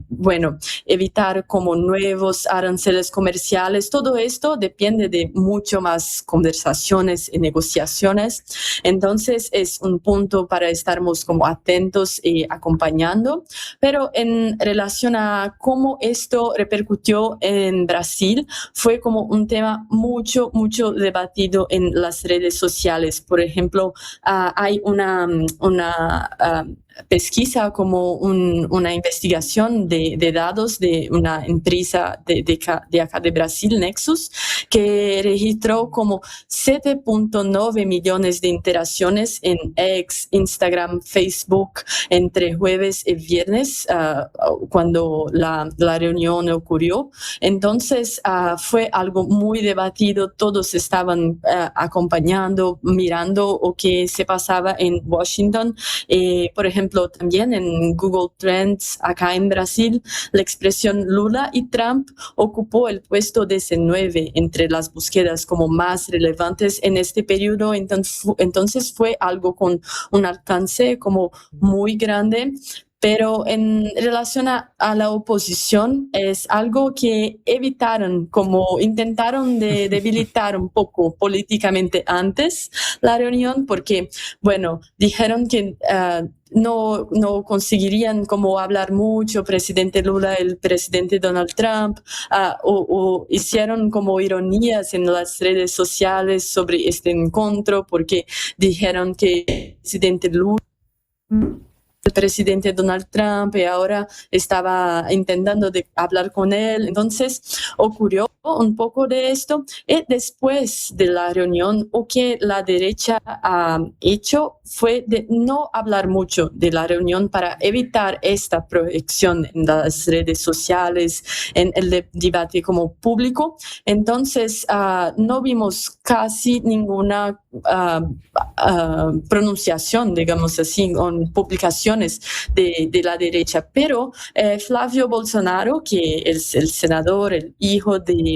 bueno, evitar como nuevos aranceles comerciales, todo esto depende de mucho más conversaciones y negociaciones. Entonces es un punto para estarmos como atentos y acompañando, pero en relación a cómo esto repercutió en Brasil, fue como un tema mucho debatido en las redes sociales. Por ejemplo, hay una pesquisa, como una investigación de datos de una empresa de acá de Brasil, Nexus, que registró como 7.9 millones de interacciones en X, Instagram, Facebook entre jueves y viernes cuando la reunión ocurrió. Entonces fue algo muy debatido, todos estaban acompañando, mirando lo que se pasaba en Washington. Por ejemplo, también en Google Trends acá en Brasil, la expresión Lula y Trump ocupó el puesto 19 entre las búsquedas como más relevantes en este periodo. Entonces fue algo con un alcance como muy grande. Pero en relación a la oposición, es algo que evitaron, como intentaron debilitar un poco políticamente antes la reunión, porque, bueno, dijeron que no conseguirían como hablar mucho presidente Lula, el presidente Donald Trump, o hicieron como ironías en las redes sociales sobre este encuentro, porque dijeron que el presidente Lula, el presidente Donald Trump, y ahora estaba intentando hablar con él. Entonces ocurrió un poco de esto. Y después de la reunión, lo que la derecha ha hecho fue de no hablar mucho de la reunión para evitar esta proyección en las redes sociales, en el debate como público. Entonces no vimos casi ninguna pronunciación, digamos así, con publicaciones de la derecha, pero Flavio Bolsonaro, que es el senador, el hijo del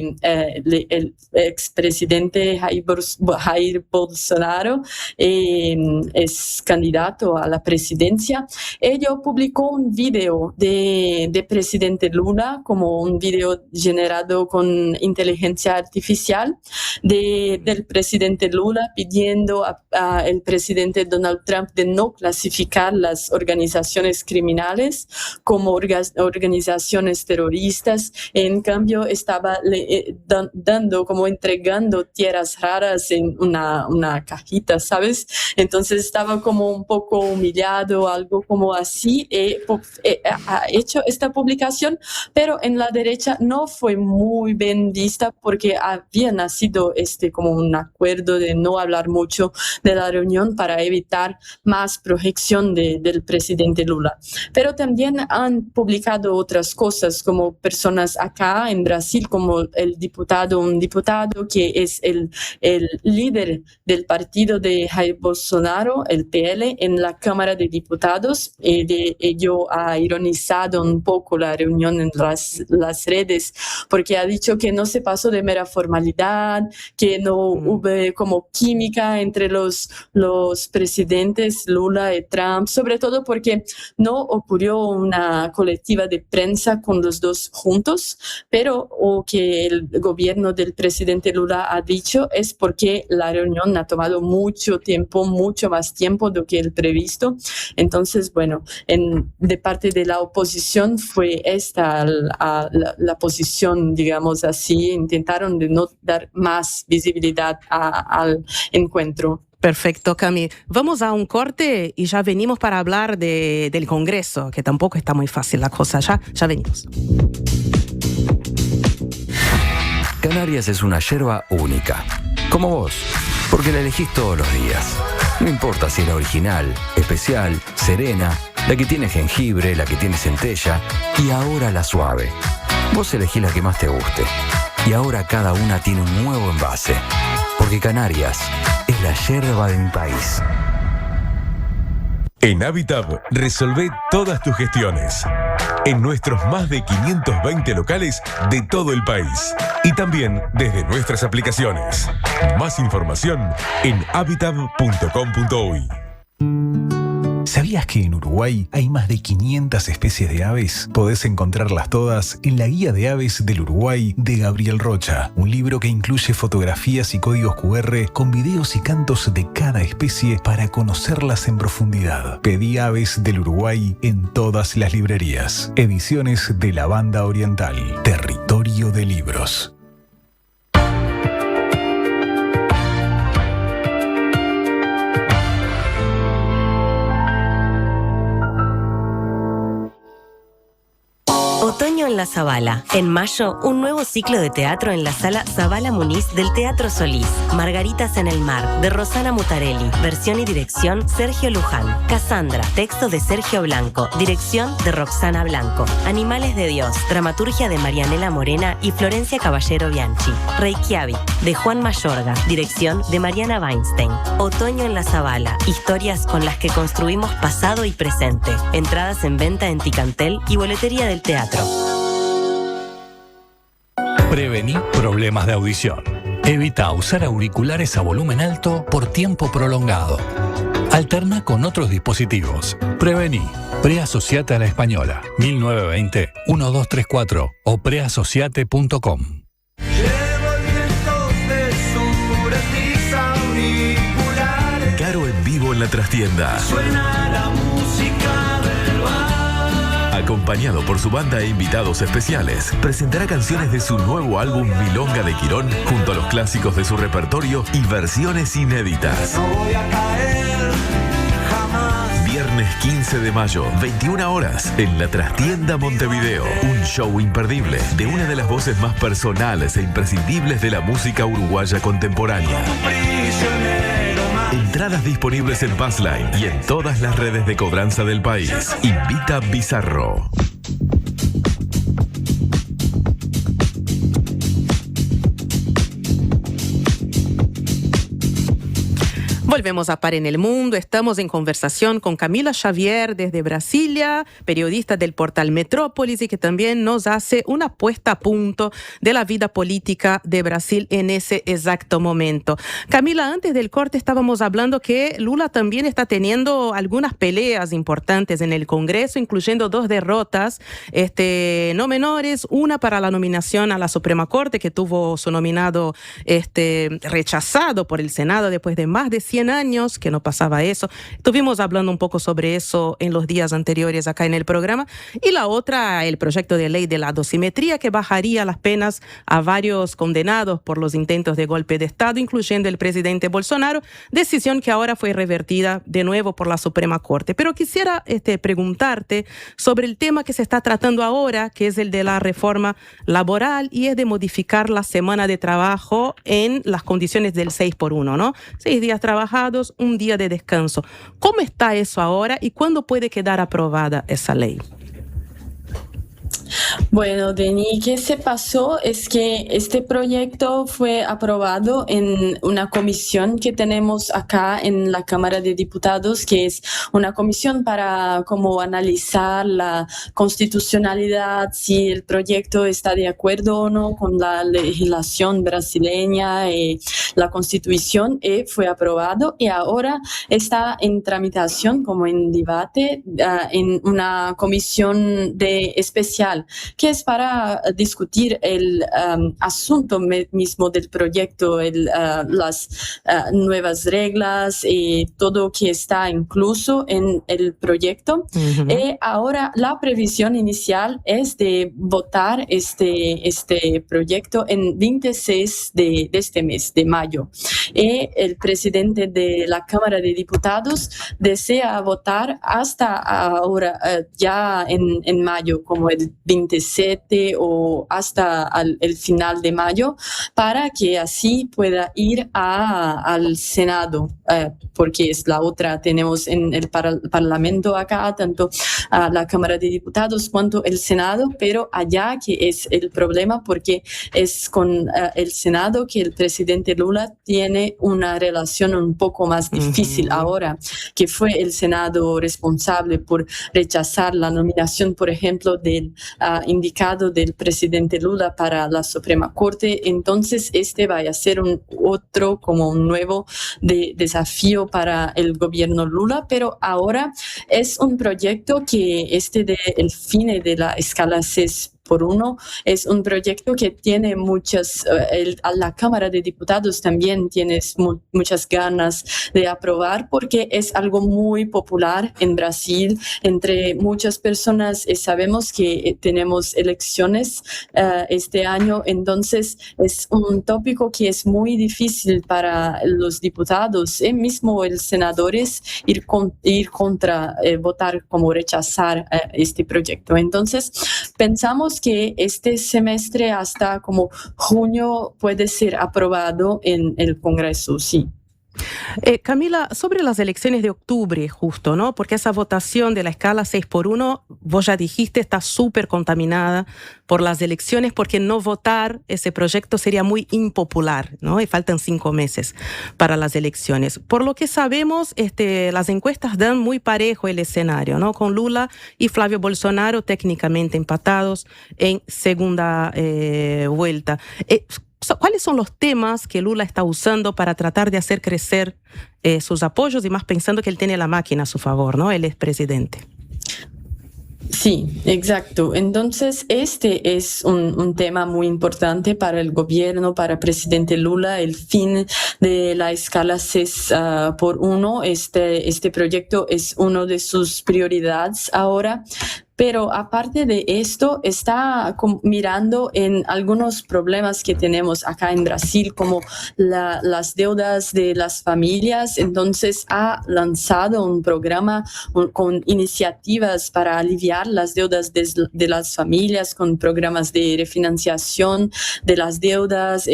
expresidente Jair Bolsonaro, es candidato a la presidencia. Ella publicó un video de presidente Lula, como un video generado con inteligencia artificial del presidente Lula, pidiendo al presidente Donald Trump de no clasificar las organizaciones criminales como organizaciones terroristas. En cambio, estaba entregando tierras raras en una cajita, ¿sabes? Entonces estaba como un poco humillado, algo como así. Ha hecho esta publicación, pero en la derecha no fue muy bien vista porque había nacido como un acuerdo de no hablar mucho de la reunión para evitar más proyección del presidente Lula. Pero también han publicado otras cosas, como personas acá en Brasil, como un diputado que es el líder del partido de Jair Bolsonaro, el PL, en la Cámara de Diputados. Ello ha ironizado un poco la reunión en las redes, porque ha dicho que no se pasó de mera formalidad, que no hubo como química entre los presidentes Lula y Trump, sobre todo porque no ocurrió una colectiva de prensa con los dos juntos, pero lo que el gobierno del presidente Lula ha dicho es porque la reunión ha tomado mucho tiempo, mucho más tiempo de lo que el previsto. Entonces, bueno, de parte de la oposición fue esta la posición, digamos así, intentaron de no dar más visibilidad al encuentro. Perfecto, Cami. Vamos a un corte y ya venimos para hablar del Congreso, que tampoco está muy fácil la cosa. Ya venimos. Canarias es una yerba única, como vos, porque la elegís todos los días. No importa si es la original, especial, serena, la que tiene jengibre, la que tiene centella y ahora la suave. Vos elegís la que más te guste. Y ahora cada una tiene un nuevo envase. Porque Canarias es la yerba de mi país. En Habitab resolvé todas tus gestiones. En nuestros más de 520 locales de todo el país. Y también desde nuestras aplicaciones. Más información en habitab.com.uy. ¿Sabías que en Uruguay hay más de 500 especies de aves? Podés encontrarlas todas en la Guía de Aves del Uruguay de Gabriel Rocha, un libro que incluye fotografías y códigos QR con videos y cantos de cada especie para conocerlas en profundidad. Pedí Aves del Uruguay en todas las librerías. Ediciones de la Banda Oriental, Territorio de Libros. Otoño en la Zabala. En mayo, un nuevo ciclo de teatro en la sala Zabala Muniz del Teatro Solís. Margaritas en el mar, de Rosana Mutarelli. Versión y dirección, Sergio Luján. Cassandra, texto de Sergio Blanco. Dirección de Roxana Blanco. Animales de Dios, dramaturgia de Marianela Morena y Florencia Caballero Bianchi. Reykjavik, de Juan Mayorga. Dirección de Mariana Weinstein. Otoño en la Zabala. Historias con las que construimos pasado y presente. Entradas en venta en Ticantel y boletería del teatro. Prevení problemas de audición. Evita usar auriculares a volumen alto por tiempo prolongado. Alterna con otros dispositivos. Prevení. Preasociate a la Española. 1920-1234 o preasociate.com. Caro en vivo en la trastienda. Suena la música del bar. Acompañado por su banda e invitados especiales, presentará canciones de su nuevo álbum Milonga de Quirón, junto a los clásicos de su repertorio y versiones inéditas. No voy a caer jamás. Viernes 15 de mayo, 21 horas, en la Trastienda Montevideo. Un show imperdible de una de las voces más personales e imprescindibles de la música uruguaya contemporánea. Entradas disponibles en Passline y en todas las redes de cobranza del país. Invita Bizarro. Volvemos a Par en el Mundo. Estamos en conversación con Camila Xavier desde Brasilia, periodista del portal Metrópolis y que también nos hace una puesta a punto de la vida política de Brasil en ese exacto momento. Camila, antes del corte estábamos hablando que Lula también está teniendo algunas peleas importantes en el Congreso, incluyendo 2 derrotas no menores, una para la nominación a la Suprema Corte, que tuvo su nominado rechazado por el Senado después de más de 100 años, que no pasaba eso. Estuvimos hablando un poco sobre eso en los días anteriores acá en el programa. Y la otra, el proyecto de ley de la dosimetría, que bajaría las penas a varios condenados por los intentos de golpe de Estado, incluyendo el presidente Bolsonaro, decisión que ahora fue revertida de nuevo por la Suprema Corte. Pero quisiera preguntarte sobre el tema que se está tratando ahora, que es el de la reforma laboral, y es de modificar la semana de trabajo en las condiciones del 6x1, ¿no? 6 días trabajados, un día de descanso. ¿Cómo está eso ahora y cuándo puede quedar aprobada esa ley? Bueno, Deni, ¿qué se pasó? Es que este proyecto fue aprobado en una comisión que tenemos acá en la Cámara de Diputados, que es una comisión para como analizar la constitucionalidad, si el proyecto está de acuerdo o no con la legislación brasileña y la Constitución, y fue aprobado y ahora está en tramitación, como en debate, en una comisión especial, que es para discutir el asunto mismo del proyecto, las nuevas reglas y todo que está incluso en el proyecto. Uh-huh. Y ahora la previsión inicial es de votar este proyecto en 26 de este mes, de mayo. Y el presidente de la Cámara de Diputados desea votar hasta ahora, ya en mayo, como el 27 o hasta el final de mayo, para que así pueda ir al Senado, porque es la otra, tenemos en el Parlamento acá, tanto la Cámara de Diputados cuanto el Senado, pero allá que es el problema, porque es con el Senado que el presidente Lula tiene una relación un poco más difícil ahora, que fue el Senado responsable por rechazar la nominación, por ejemplo, del indicado del presidente Lula para la Suprema Corte. Entonces va a ser un nuevo desafío para el gobierno Lula, pero ahora es un proyecto que del fin de la escala 6 por uno es un proyecto que tiene muchas, la Cámara de Diputados también tiene muchas ganas de aprobar porque es algo muy popular en Brasil entre muchas personas. Sabemos que tenemos elecciones este año, entonces es un tópico que es muy difícil para los diputados y mismo los senadores ir contra, votar como rechazar este proyecto. Entonces pensamos que este semestre hasta como junio puede ser aprobado en el Congreso, sí. Camila, sobre las elecciones de octubre justo, ¿no? Porque esa votación de la escala 6x1, vos ya dijiste, está súper contaminada por las elecciones porque no votar ese proyecto sería muy impopular, ¿no? Y faltan 5 meses para las elecciones. Por lo que sabemos, las encuestas dan muy parejo el escenario, ¿no? Con Lula y Flavio Bolsonaro técnicamente empatados en segunda vuelta. ¿Cuáles son los temas que Lula está usando para tratar de hacer crecer sus apoyos y más pensando que él tiene la máquina a su favor, ¿no? Él es presidente. Sí, exacto. Entonces, este es un tema muy importante para el gobierno, para el presidente Lula, el fin de la escala 6x1. Este proyecto es uno de sus prioridades ahora. Pero aparte de esto, está mirando en algunos problemas que tenemos acá en Brasil, como las deudas de las familias. Entonces ha lanzado un programa con iniciativas para aliviar las deudas de las familias, con programas de refinanciación de las deudas,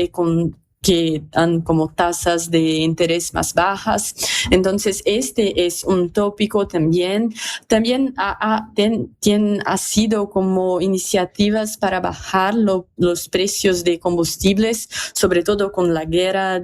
que dan como tasas de interés más bajas. Entonces, este es un tópico también. También ha sido como iniciativas para bajar los precios de combustibles, sobre todo con la guerra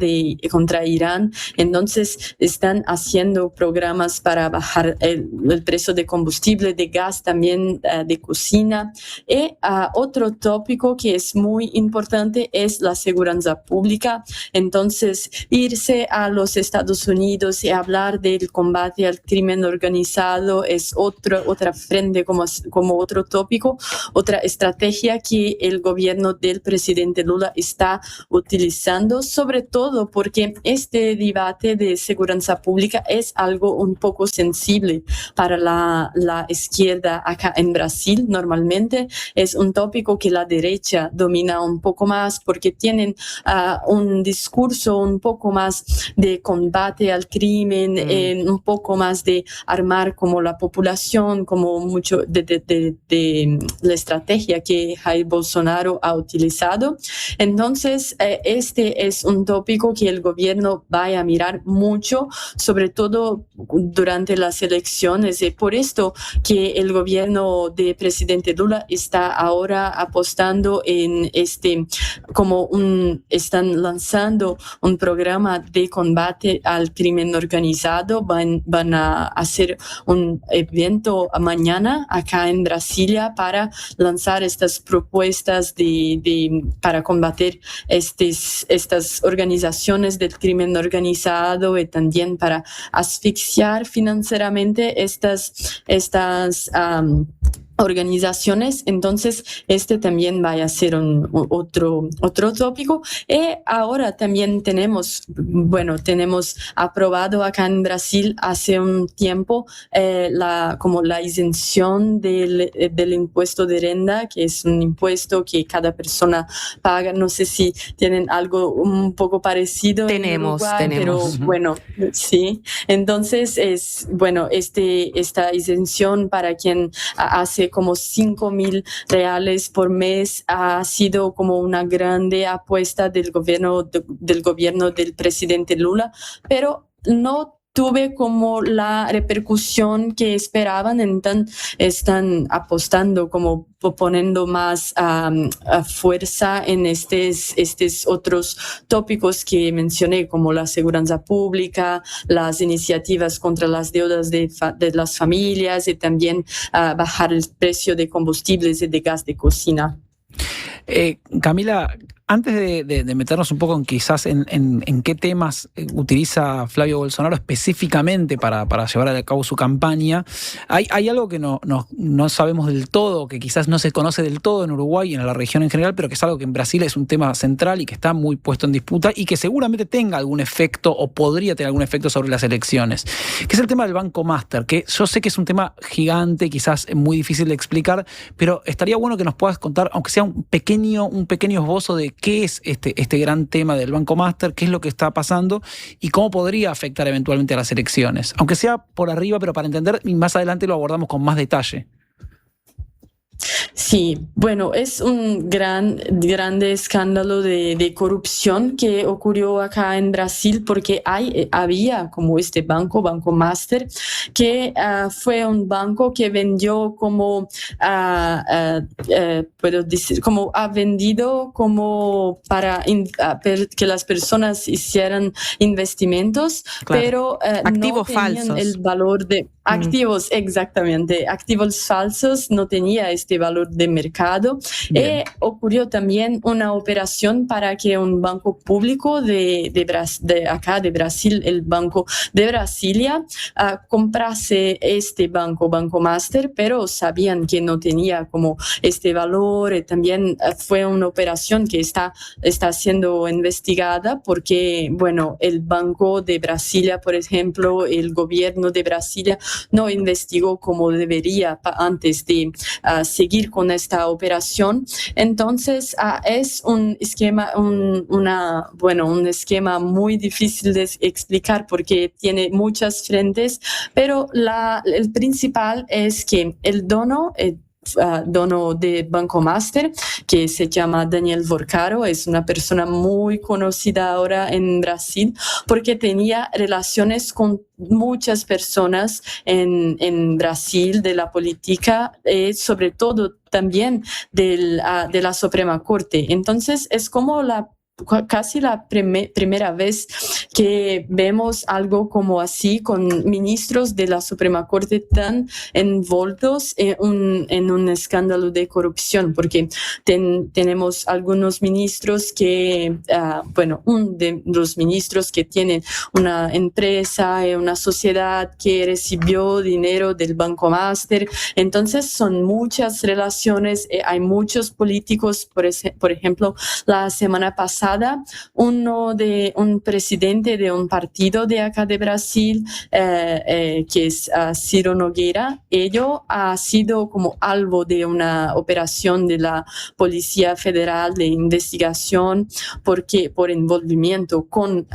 contra Irán. Entonces, están haciendo programas para bajar el precio de combustible, de gas, también de cocina. Y otro tópico que es muy importante es la seguridad pública. Entonces, irse a los Estados Unidos y hablar del combate al crimen organizado es otra frente, como otro tópico, otra estrategia que el gobierno del presidente Lula está utilizando, sobre todo porque este debate de seguridad pública es algo un poco sensible para la izquierda acá en Brasil. Normalmente es un tópico que la derecha domina un poco más porque tienen un discurso un poco más de combate al crimen, un poco más de armar como la población, como mucho de la estrategia que Jair Bolsonaro ha utilizado. Entonces, este es un tópico que el gobierno va a mirar mucho, sobre todo durante las elecciones. Y por esto que el gobierno de presidente Lula está ahora apostando en están lanzando un programa de combate al crimen organizado. Van a hacer un evento mañana acá en Brasilia para lanzar estas propuestas para combatir estas organizaciones del crimen organizado y también para asfixiar financieramente estas organizaciones. Entonces, también va a ser otro tópico. Y ahora también tenemos aprobado acá en Brasil hace un tiempo la exención del impuesto de renta, que es un impuesto que cada persona paga. No sé si tienen algo un poco parecido. Tenemos. Pero bueno, sí. Entonces, esta exención para quien hace como 5.000 reales por mes ha sido como una grande apuesta del gobierno del presidente Lula, pero no tuve como la repercusión que esperaban. Entonces están apostando como poniendo más fuerza en estos otros tópicos que mencioné, como la seguridad pública, las iniciativas contra las deudas de las familias y también bajar el precio de combustibles y de gas de cocina. Camila, antes de meternos un poco en quizás en qué temas utiliza Flavio Bolsonaro específicamente para llevar a cabo su campaña, hay algo que no sabemos del todo, que quizás no se conoce del todo en Uruguay y en la región en general, pero que es algo que en Brasil es un tema central y que está muy puesto en disputa y que seguramente tenga algún efecto o podría tener algún efecto sobre las elecciones, que es el tema del Banco Master, que yo sé que es un tema gigante, quizás muy difícil de explicar, pero estaría bueno que nos puedas contar, aunque sea un pequeño esbozo de qué es este gran tema del Banco Master, qué es lo que está pasando y cómo podría afectar eventualmente a las elecciones, aunque sea por arriba, pero para entender, y más adelante lo abordamos con más detalle. Sí, bueno, es un grande escándalo de corrupción que ocurrió acá en Brasil porque había como este Banco Master, que fue un banco que vendió como, puedo decir, como ha vendido como para que las personas hicieran investimentos, claro, pero activos no tenían falsos. el valor de activos, exactamente, activos falsos, no tenía este valor de mercado. Bien. Ocurrió también una operación para que un banco público de acá de Brasil, el Banco de Brasilia, comprase este Banco Master, pero sabían que no tenía como este valor. También fue una operación que está siendo investigada porque, bueno, el Banco de Brasilia, por ejemplo, el gobierno de Brasilia no investigó como debería antes de seguir con esta operación. Entonces es un esquema, un esquema muy difícil de explicar porque tiene muchas frentes, pero el principal es que el dono de Banco Master, que se llama Daniel Vorcaro, es una persona muy conocida ahora en Brasil porque tenía relaciones con muchas personas en Brasil de la política, sobre todo también de la Suprema Corte. Entonces es como casi la primera vez que vemos algo como así, con ministros de la Suprema Corte tan envueltos en un escándalo de corrupción, porque tenemos algunos ministros que, un de los ministros que tienen una empresa, una sociedad que recibió dinero del Banco Master. Entonces son muchas relaciones, hay muchos políticos, por ejemplo, la semana pasada, un presidente de un partido de acá de Brasil, que es Ciro Nogueira, ello ha sido como algo de una operación de la Policía Federal de investigación por envolvimiento con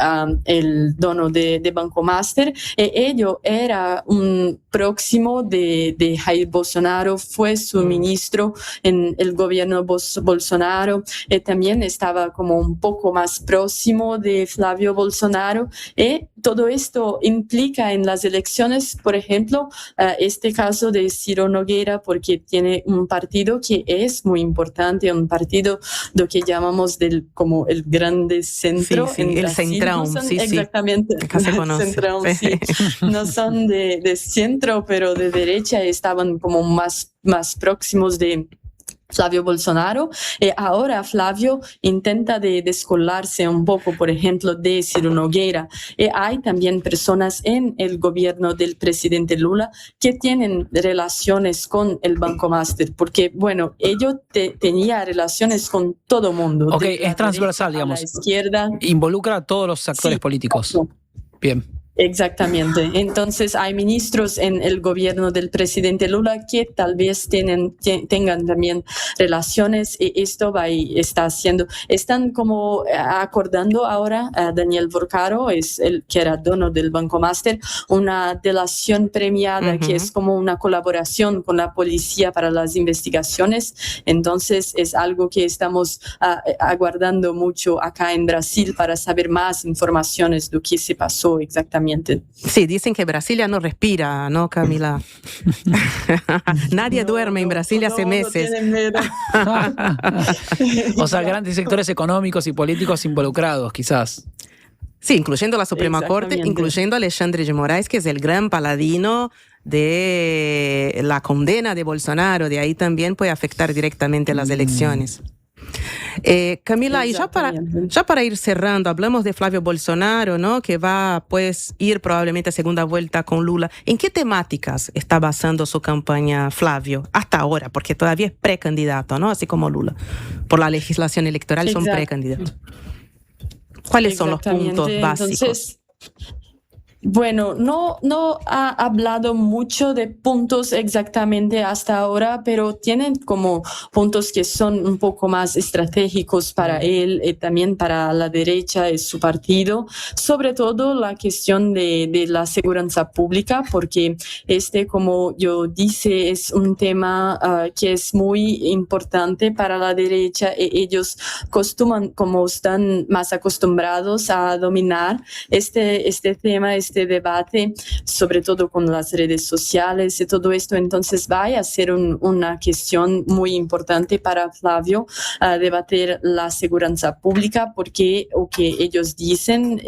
el dono de Banco Master. Ello era un próximo de Jair Bolsonaro, fue su ministro en el gobierno Bolsonaro, también estaba como un poco más próximo de Flavio Bolsonaro, y todo esto implica en las elecciones, por ejemplo, este caso de Ciro Nogueira, porque tiene un partido que es muy importante, un partido lo que llamamos como el grande centro. Sí, en el Brasil. centrão, No son sí, exactamente, acá se conoce. Centrão, Sí. sí. No son de centro, pero de derecha, estaban como más próximos de Flavio Bolsonaro. Ahora Flavio intenta de descolarse un poco, por ejemplo, de Ciro Nogueira. Hay también personas en el gobierno del presidente Lula que tienen relaciones con el Banco Master, porque, bueno, ellos tenía relaciones con todo mundo. Ok, es transversal, digamos. La izquierda. Involucra a todos los actores políticos. Bien. Exactamente. Entonces hay ministros en el gobierno del presidente Lula que tal vez tengan también relaciones, y esto están como acordando ahora a Daniel Vorcaro, es el que era dono del Banco Master, una delación premiada que es como una colaboración con la policía para las investigaciones. Entonces es algo que estamos aguardando mucho acá en Brasil para saber más informaciones de lo que se pasó exactamente. Sí, dicen que Brasilia no respira, ¿no, Camila? Nadie duerme en Brasilia hace meses. O sea, grandes sectores económicos y políticos involucrados, quizás. Sí, incluyendo la Suprema Corte, incluyendo a Alexandre de Moraes, que es el gran paladino de la condena de Bolsonaro. De ahí también puede afectar directamente a las elecciones. Camila, y ya para ir cerrando, hablamos de Flavio Bolsonaro, ¿no? Que va pues ir probablemente a segunda vuelta con Lula. ¿En qué temáticas está basando su campaña Flavio hasta ahora? Porque todavía es precandidato, ¿no? Así como Lula. Por la legislación electoral son precandidatos. ¿Cuáles son los puntos básicos? Entonces, bueno, no ha hablado mucho de puntos exactamente hasta ahora, pero tienen como puntos que son un poco más estratégicos para él y también para la derecha y su partido, sobre todo la cuestión de la seguridad pública, porque como yo dice, es un tema que es muy importante para la derecha y ellos como están más acostumbrados a dominar este tema, debate, sobre todo con las redes sociales y todo esto, entonces va a ser una cuestión muy importante para Flavio debatir la seguridad pública, porque lo que ellos dicen,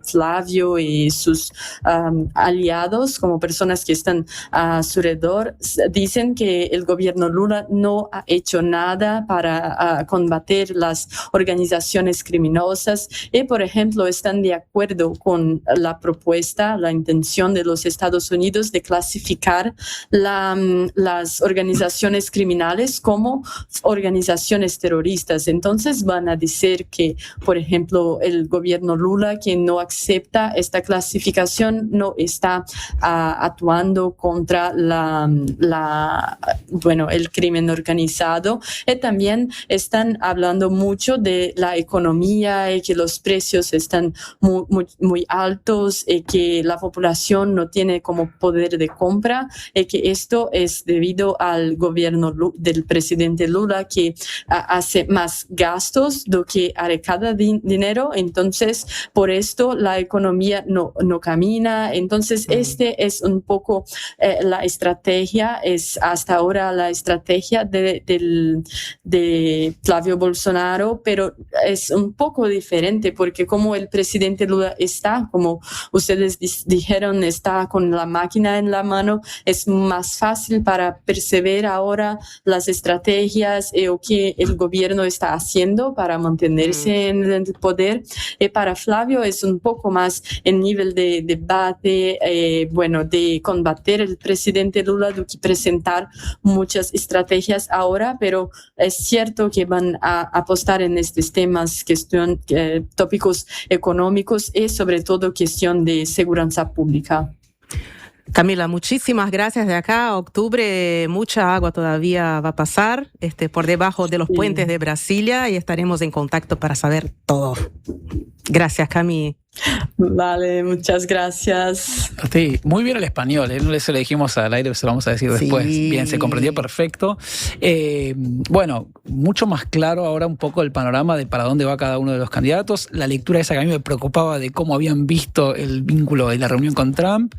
Flavio y sus aliados, como personas que están a su alrededor, dicen que el gobierno Lula no ha hecho nada para combatir las organizaciones criminosas y, por ejemplo, están de acuerdo con la propuesta, la intención de los Estados Unidos de clasificar las organizaciones criminales como organizaciones terroristas. Entonces van a decir que, por ejemplo, el gobierno Lula, que no acepta esta clasificación, no está actuando contra el crimen organizado. Y también están hablando mucho de la economía y que los precios están muy altos y que la población no tiene como poder de compra y que esto es debido al gobierno del presidente Lula, que hace más gastos do que recauda dinero. Entonces, por esto la economía no camina. Entonces, es un poco la estrategia, es hasta ahora la estrategia de Flavio Bolsonaro, pero es un poco diferente porque como el presidente Lula está, como ustedes dijeron, está con la máquina en la mano, es más fácil para percibir ahora las estrategias y lo que el gobierno está haciendo para mantenerse en el poder. Y para Flavio es un poco más el nivel de debate, de combatir el presidente Lula, de que presentar muchas estrategias ahora, pero es cierto que van a apostar en estos temas, tópicos económicos y sobre todo cuestión de seguridad pública. Camila, muchísimas gracias. De acá a octubre mucha agua todavía va a pasar por debajo de los puentes de Brasilia y estaremos en contacto para saber todo. Gracias, Cami. Vale, muchas gracias. Sí, muy bien el español, no se lo dijimos al aire, se lo vamos a decir después. Bien, se comprendió perfecto. Mucho más claro ahora un poco el panorama de para dónde va cada uno de los candidatos. La lectura esa que a mí me preocupaba de cómo habían visto el vínculo de la reunión con Trump.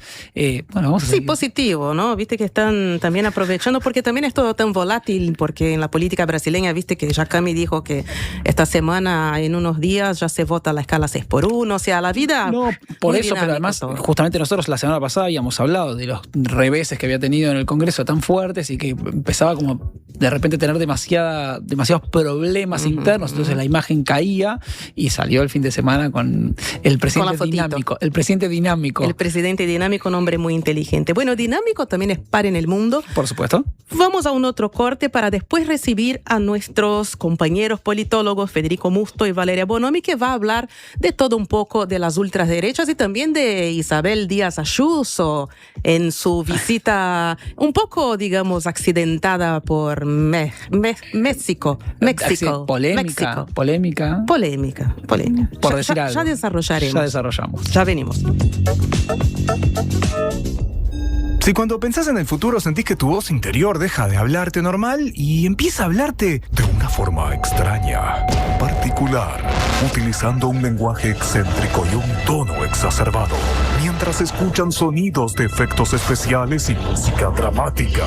Vamos a seguir. Positivo, ¿no? Viste que están también aprovechando, porque también es todo tan volátil, porque en la política brasileña, viste que ya Cami dijo que esta semana, en unos días, ya se vota la escala 6x1, o sea, la vida. No, por eso, pero además, justamente nosotros la semana pasada habíamos hablado de los reveses que había tenido en el Congreso tan fuertes y que empezaba como de repente tener demasiados problemas internos, entonces la imagen caía y salió el fin de semana con el presidente dinámico. El presidente dinámico. El presidente dinámico, un hombre muy inteligente. Bueno, dinámico también es par en el mundo. Por supuesto. Vamos a un otro corte para después recibir a nuestros compañeros politólogos Federico Musto y Valeria Bonomi, que va a hablar de todo un poco de las ultraderechas y también de Isabel Díaz Ayuso en su visita un poco, digamos, accidentada por México. Polémica. Por decir algo. Ya desarrollaremos. Ya desarrollamos. Ya venimos. Si cuando pensás en el futuro sentís que tu voz interior deja de hablarte normal y empieza a hablarte de una forma extraña, particular, utilizando un lenguaje excéntrico y un tono exacerbado, mientras escuchan sonidos de efectos especiales y música dramática,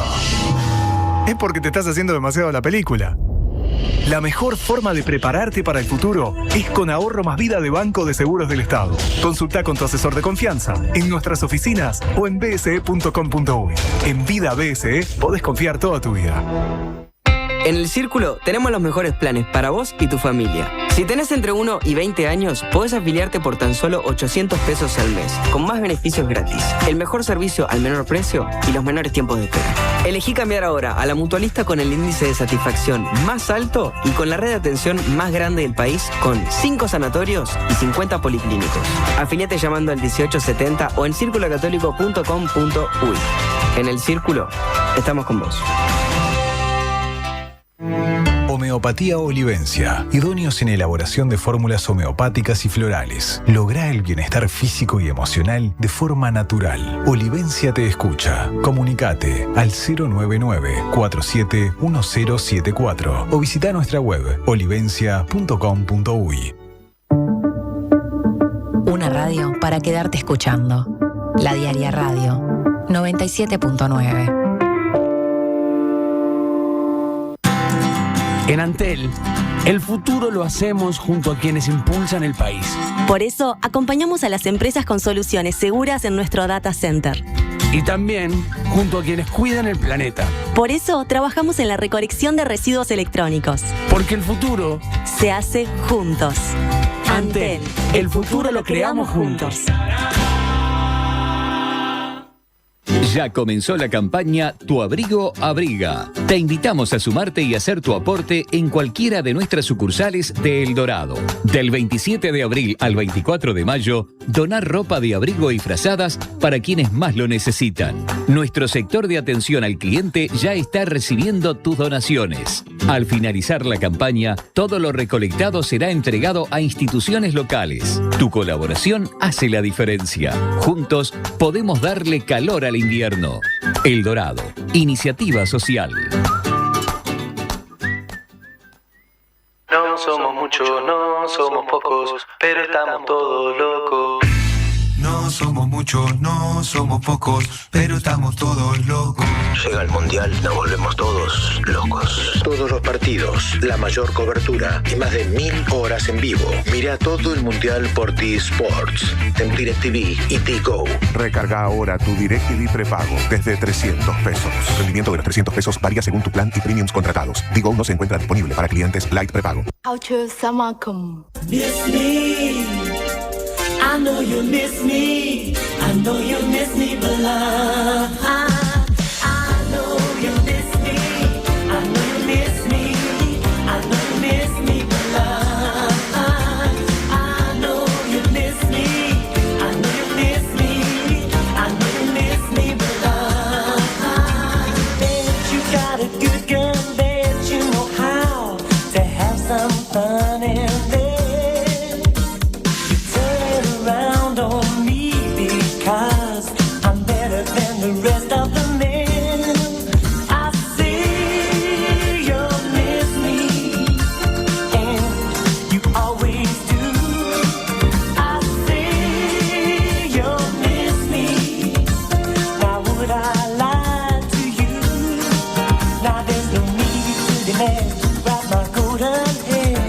es porque te estás haciendo demasiado la película. La mejor forma de prepararte para el futuro es con Ahorro Más Vida de Banco de Seguros del Estado. Consulta con tu asesor de confianza en nuestras oficinas o en bse.com.uy. En Vida BSE podés confiar toda tu vida. En El Círculo tenemos los mejores planes para vos y tu familia. Si tenés entre 1 y 20 años, podés afiliarte por tan solo 800 pesos al mes, con más beneficios gratis, el mejor servicio al menor precio y los menores tiempos de espera. Elegí cambiar ahora a la mutualista con el índice de satisfacción más alto y con la red de atención más grande del país, con 5 sanatorios y 50 policlínicos. Afiliate llamando al 1870 o en circulocatólico.com.uy. En El Círculo, estamos con vos. Homeopatía Olivencia. Idóneos en elaboración de fórmulas homeopáticas y florales. Logra el bienestar físico y emocional de forma natural. Olivencia te escucha. Comunicate al 099-471074 o visita nuestra web olivencia.com.uy. Una radio para quedarte escuchando. La Diaria Radio 97.9. En Antel, el futuro lo hacemos junto a quienes impulsan el país. Por eso, acompañamos a las empresas con soluciones seguras en nuestro data center. Y también junto a quienes cuidan el planeta. Por eso, trabajamos en la recolección de residuos electrónicos. Porque el futuro se hace juntos. Antel, el futuro lo creamos juntos. Ya comenzó la campaña Tu Abrigo Abriga. Te invitamos a sumarte y hacer tu aporte en cualquiera de nuestras sucursales de El Dorado. Del 27 de abril al 24 de mayo, donar ropa de abrigo y frazadas para quienes más lo necesitan. Nuestro sector de atención al cliente ya está recibiendo tus donaciones. Al finalizar la campaña, todo lo recolectado será entregado a instituciones locales. Tu colaboración hace la diferencia. Juntos podemos darle calor al invierno. El Dorado, iniciativa social. No somos muchos, no somos pocos, pero estamos todos locos. No somos muchos, no somos pocos, pero estamos todos locos. Llega el Mundial, nos volvemos todos locos. Todos los partidos, la mayor cobertura y más de 1000 horas en vivo. Mira todo el Mundial por T-Sports, en DirecTV y T-Go. Recarga ahora tu DirecTV prepago desde 300 pesos. El rendimiento de los 300 pesos varía según tu plan y premiums contratados. T-Go no se encuentra disponible para clientes Light prepago. I know you miss me. I know you miss me, but I know you miss me. I know you miss me. I know you miss me, but I know you miss me. I know you miss me. I know you miss me, but bet you got a good gun. Bet you know how to have some fun in there. Around on me because I'm better than the rest of the men. I see you miss me, and you always do. I see you miss me. Now would I lie to you? Now there's no need to demand. Grab my golden hair,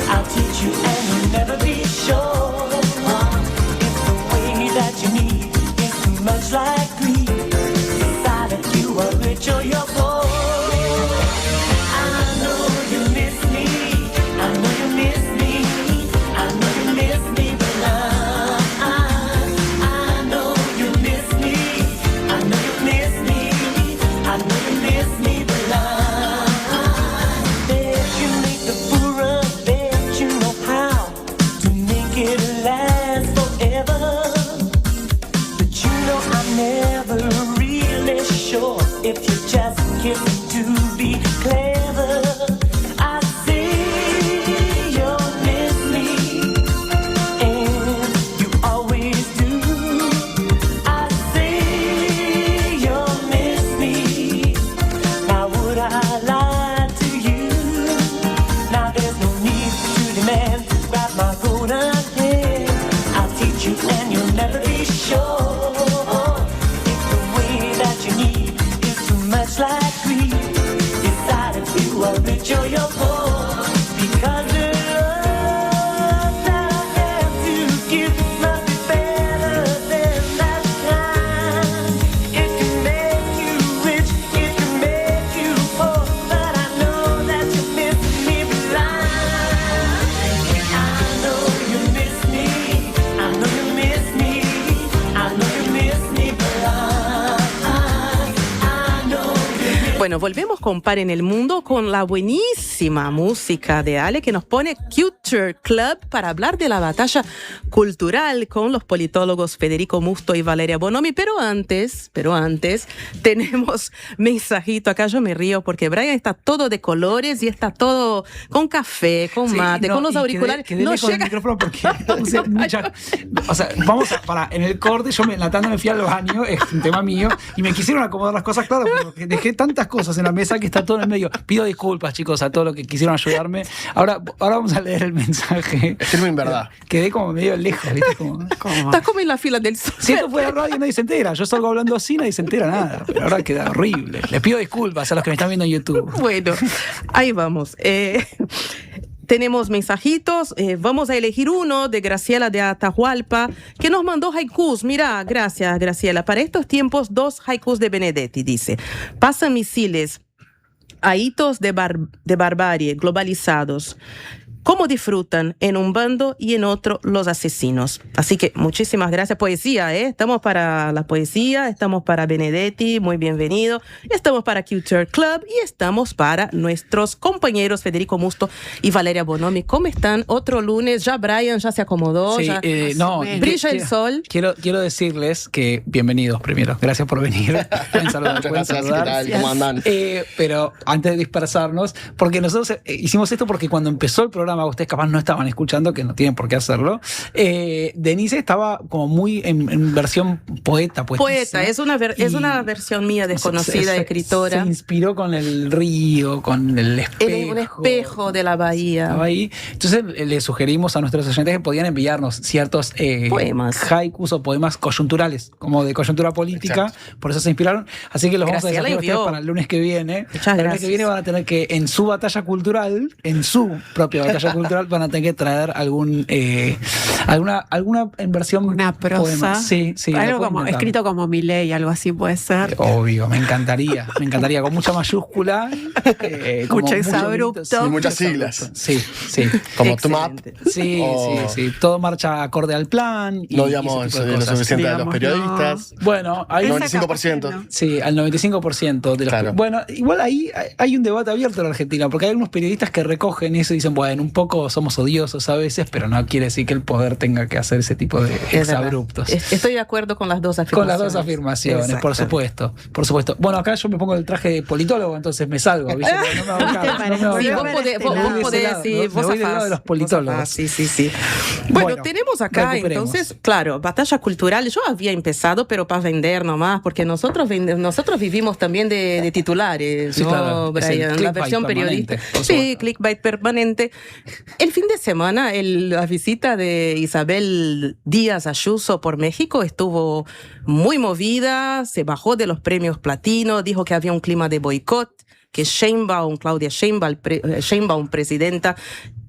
I'll teach you and you'll never be sure. Much like greed, decide if you are rich or you're poor. I know you miss me, I know you miss me, I know you miss me, but I know you miss me, I know you miss me, I know you miss me, but bet you make the fool run, bet you know how Bueno, volvemos con Par en el Mundo con la buenísima música de Ale que nos pone Culture Club para hablar de la batalla cultural con los politólogos Federico Musto y Valeria Bonomi. Pero antes, tenemos mensajito. Acá yo me río porque Brian está todo de colores y está todo con café, con mate, con los auriculares. Quedé no llega el micrófono porque vamos a en el corte, yo en la tanda me fui al baño, es un tema mío, y me quisieron acomodar las cosas, claro, porque dejé tantas cosas en la mesa que está todo en el medio. Pido disculpas, chicos, a todos los que quisieron ayudarme. Ahora vamos a leer el mensaje. Escribo en verdad. Quedé como medio lejos, ¿viste? Estás como en la fila del sol. Si esto fuera radio nadie se entera. Yo salgo hablando así, nadie se entera nada. Pero ahora queda horrible. Les pido disculpas a los que me están viendo en YouTube. Bueno, ahí vamos. Tenemos mensajitos, vamos a elegir uno de Graciela de Atahualpa, que nos mandó haikus. Mira, gracias Graciela. Para estos tiempos, 2 haikus de Benedetti, dice. Pasan misiles a hitos de barbarie globalizados. ¿Cómo disfrutan en un bando y en otro los asesinos? Así que muchísimas gracias. Poesía, estamos para la poesía, estamos para Benedetti, muy bienvenido. Estamos para Culture Club y estamos para nuestros compañeros Federico Musto y Valeria Bonomi. ¿Cómo están? Otro lunes, ya Brian ya se acomodó. Sí, ya, brilla el sol. Quiero decirles que bienvenidos primero. Gracias por venir. Muchas gracias. ¿Qué tal? ¿Cómo andan? Pero antes de dispersarnos, porque nosotros hicimos esto porque cuando empezó el programa, ustedes capaz no estaban escuchando, que no tienen por qué hacerlo, Denise estaba como muy en versión poeta, es una versión mía desconocida, escritora. Se inspiró con el río, con el espejo. Un espejo de la bahía. Estaba ahí. Entonces le sugerimos a nuestros oyentes que podían enviarnos ciertos poemas, haikus o poemas coyunturales, como de coyuntura política. Exacto. Por eso se inspiraron. Así que los vamos a desafiar a ustedes para el lunes que viene. Muchas gracias. El lunes que viene van a tener que, en su batalla cultural, en su propia batalla cultural, van a tener que traer alguna en versión una prosa, poema. Sí, algo como escrito como Milei, algo así puede ser. Obvio, me encantaría con mucha mayúscula, muchos exabruptos y muchas siglas. Sí, como TMAP. Sí, todo marcha acorde al plan. No digamos lo suficiente a los periodistas. Bueno, ahí 95%. Sí, al 95% de los. Claro. Bueno, igual ahí hay un debate abierto en la Argentina, porque hay algunos periodistas que recogen eso y dicen, bueno, un poco somos odiosos a veces, pero no quiere decir que el poder tenga que hacer ese tipo de exabruptos. Estoy de acuerdo con las dos afirmaciones. Exacto. por supuesto. Bueno, acá yo me pongo el traje de politólogo, entonces me salgo, ¿viste? No me hago cargo. Vos podés, vos del lado de los politólogos. Sí. Bueno, tenemos acá, entonces, claro, batalla cultural. Yo había empezado, pero para vender nomás, porque nosotros vivimos también de titulares, sí, ¿no, claro, Brian? La versión periodista. Sí, clickbait permanente. El fin de semana, la visita de Isabel Díaz Ayuso por México estuvo muy movida, se bajó de los premios platino, dijo que había un clima de boicot, que Claudia Sheinbaum, presidenta,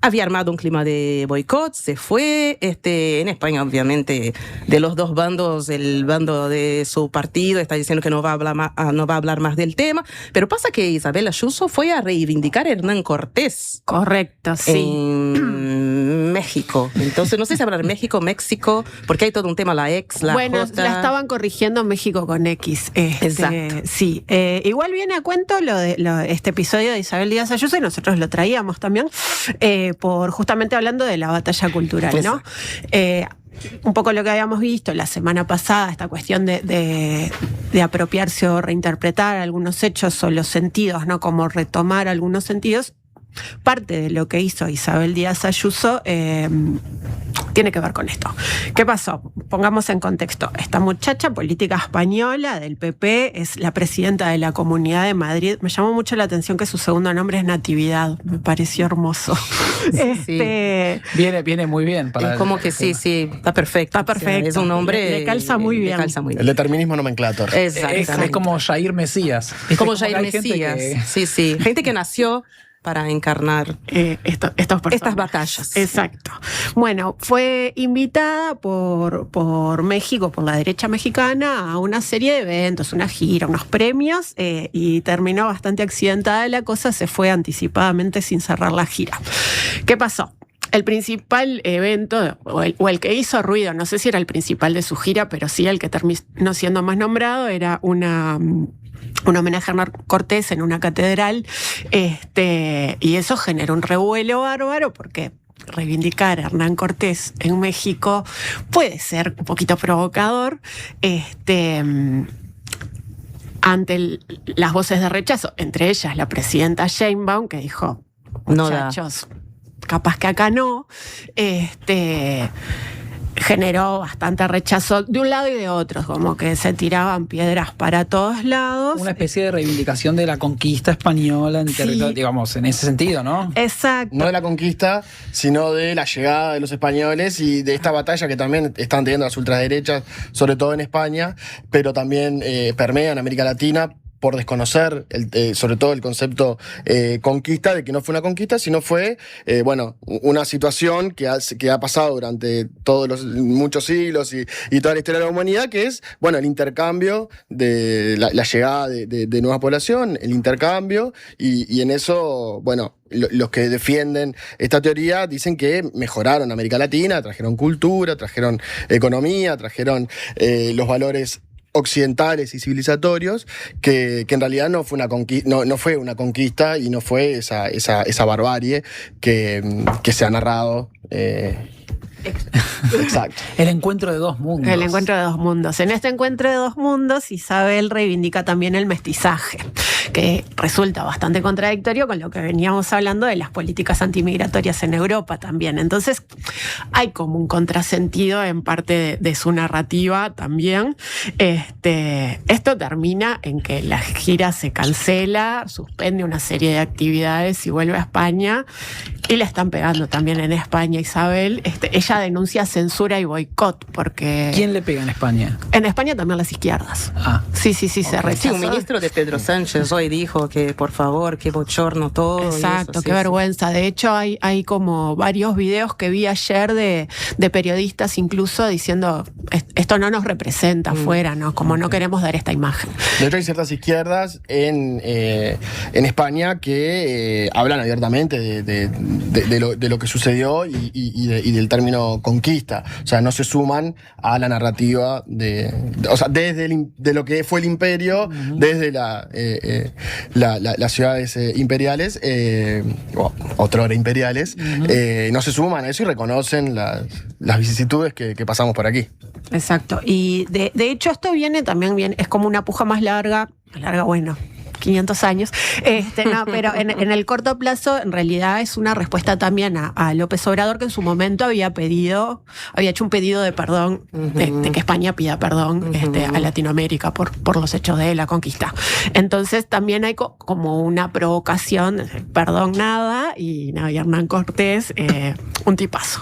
había armado un clima de boicot, se fue. En España, obviamente, de los dos bandos, el bando de su partido está diciendo que no va a hablar más del tema. Pero pasa que Isabel Ayuso fue a reivindicar a Hernán Cortés. Correcto, sí. En México. Entonces, no sé si hablar México, porque hay todo un tema, la J. La estaban corrigiendo México con X. Exacto. Sí. Igual viene a cuento este episodio de Isabel Díaz Ayuso, y nosotros lo traíamos también, por justamente hablando de la batalla cultural, ¿no? Un poco lo que habíamos visto la semana pasada, esta cuestión de apropiarse o reinterpretar algunos hechos o los sentidos, ¿no? Como retomar algunos sentidos. Parte de lo que hizo Isabel Díaz Ayuso tiene que ver con esto. ¿Qué pasó? Pongamos en contexto. Esta muchacha política española del PP es la presidenta de la Comunidad de Madrid. Me llamó mucho la atención que su segundo nombre es Natividad. Me pareció hermoso. Sí. Viene muy bien. Es como que sí, está perfecto. Está perfecto. Es un nombre. Le calza muy bien. El determinismo nomenclator. Es como Jair Mesías. Es como Jair Mesías. Sí. Gente que nació para encarnar estas batallas. Exacto. Bueno, fue invitada por México, por la derecha mexicana, a una serie de eventos, una gira, unos premios, y terminó bastante accidentada la cosa, se fue anticipadamente sin cerrar la gira. ¿Qué pasó? El principal evento, o el que hizo ruido, no sé si era el principal de su gira, pero sí el que terminó siendo más nombrado, era una un homenaje a Hernán Cortés en una catedral, y eso generó un revuelo bárbaro porque reivindicar a Hernán Cortés en México puede ser un poquito provocador, ante las voces de rechazo, entre ellas la presidenta Sheinbaum, que dijo, muchachos, capaz que acá no, generó bastante rechazo de un lado y de otro, como que se tiraban piedras para todos lados. Una especie de reivindicación de la conquista española en territorio, digamos, en ese sentido, ¿no? Exacto. No de la conquista, sino de la llegada de los españoles y de esta batalla que también están teniendo las ultraderechas, sobre todo en España, pero también permea en América Latina, por desconocer sobre todo el concepto conquista, de que no fue una conquista, sino fue una situación que ha pasado durante todos los muchos siglos y toda la historia de la humanidad, que es el intercambio de la llegada de nueva población, el intercambio, y en eso, los que defienden esta teoría dicen que mejoraron América Latina, trajeron cultura, trajeron economía, trajeron los valores occidentales y civilizatorios, que en realidad no fue una conquista y no fue esa barbarie que se ha narrado. Exacto. El encuentro de dos mundos. El encuentro de dos mundos. En este encuentro de dos mundos, Isabel reivindica también el mestizaje, que resulta bastante contradictorio con lo que veníamos hablando de las políticas antimigratorias en Europa también. Entonces, hay como un contrasentido en parte de su narrativa también. Esto termina en que la gira se cancela, suspende una serie de actividades y vuelve a España. Y le están pegando también en España, Isabel. Ella denuncia censura y boicot porque... ¿Quién le pega en España? En España también las izquierdas. Sí, se rechazó. Sí, un ministro de Pedro Sánchez hoy dijo que, por favor, qué bochorno todo. Exacto, eso, qué vergüenza. De hecho, hay como varios videos que vi ayer de periodistas incluso diciendo, esto no nos representa afuera, ¿no? Como no queremos dar esta imagen. De hecho, hay ciertas izquierdas en España que hablan abiertamente de lo que sucedió y del término conquista. O sea, no se suman a la narrativa de lo que fue el imperio, desde las ciudades imperiales, otrora imperiales, no se suman a eso y reconocen las vicisitudes que pasamos por aquí. Exacto. Y de hecho esto viene es como una puja más larga, 500 años, no, pero en el corto plazo en realidad es una respuesta también a López Obrador, que en su momento había hecho un pedido de perdón, de que España pida perdón a Latinoamérica por los hechos de la conquista. Entonces también hay como una provocación, perdón nada, y Hernán Cortés, un tipazo.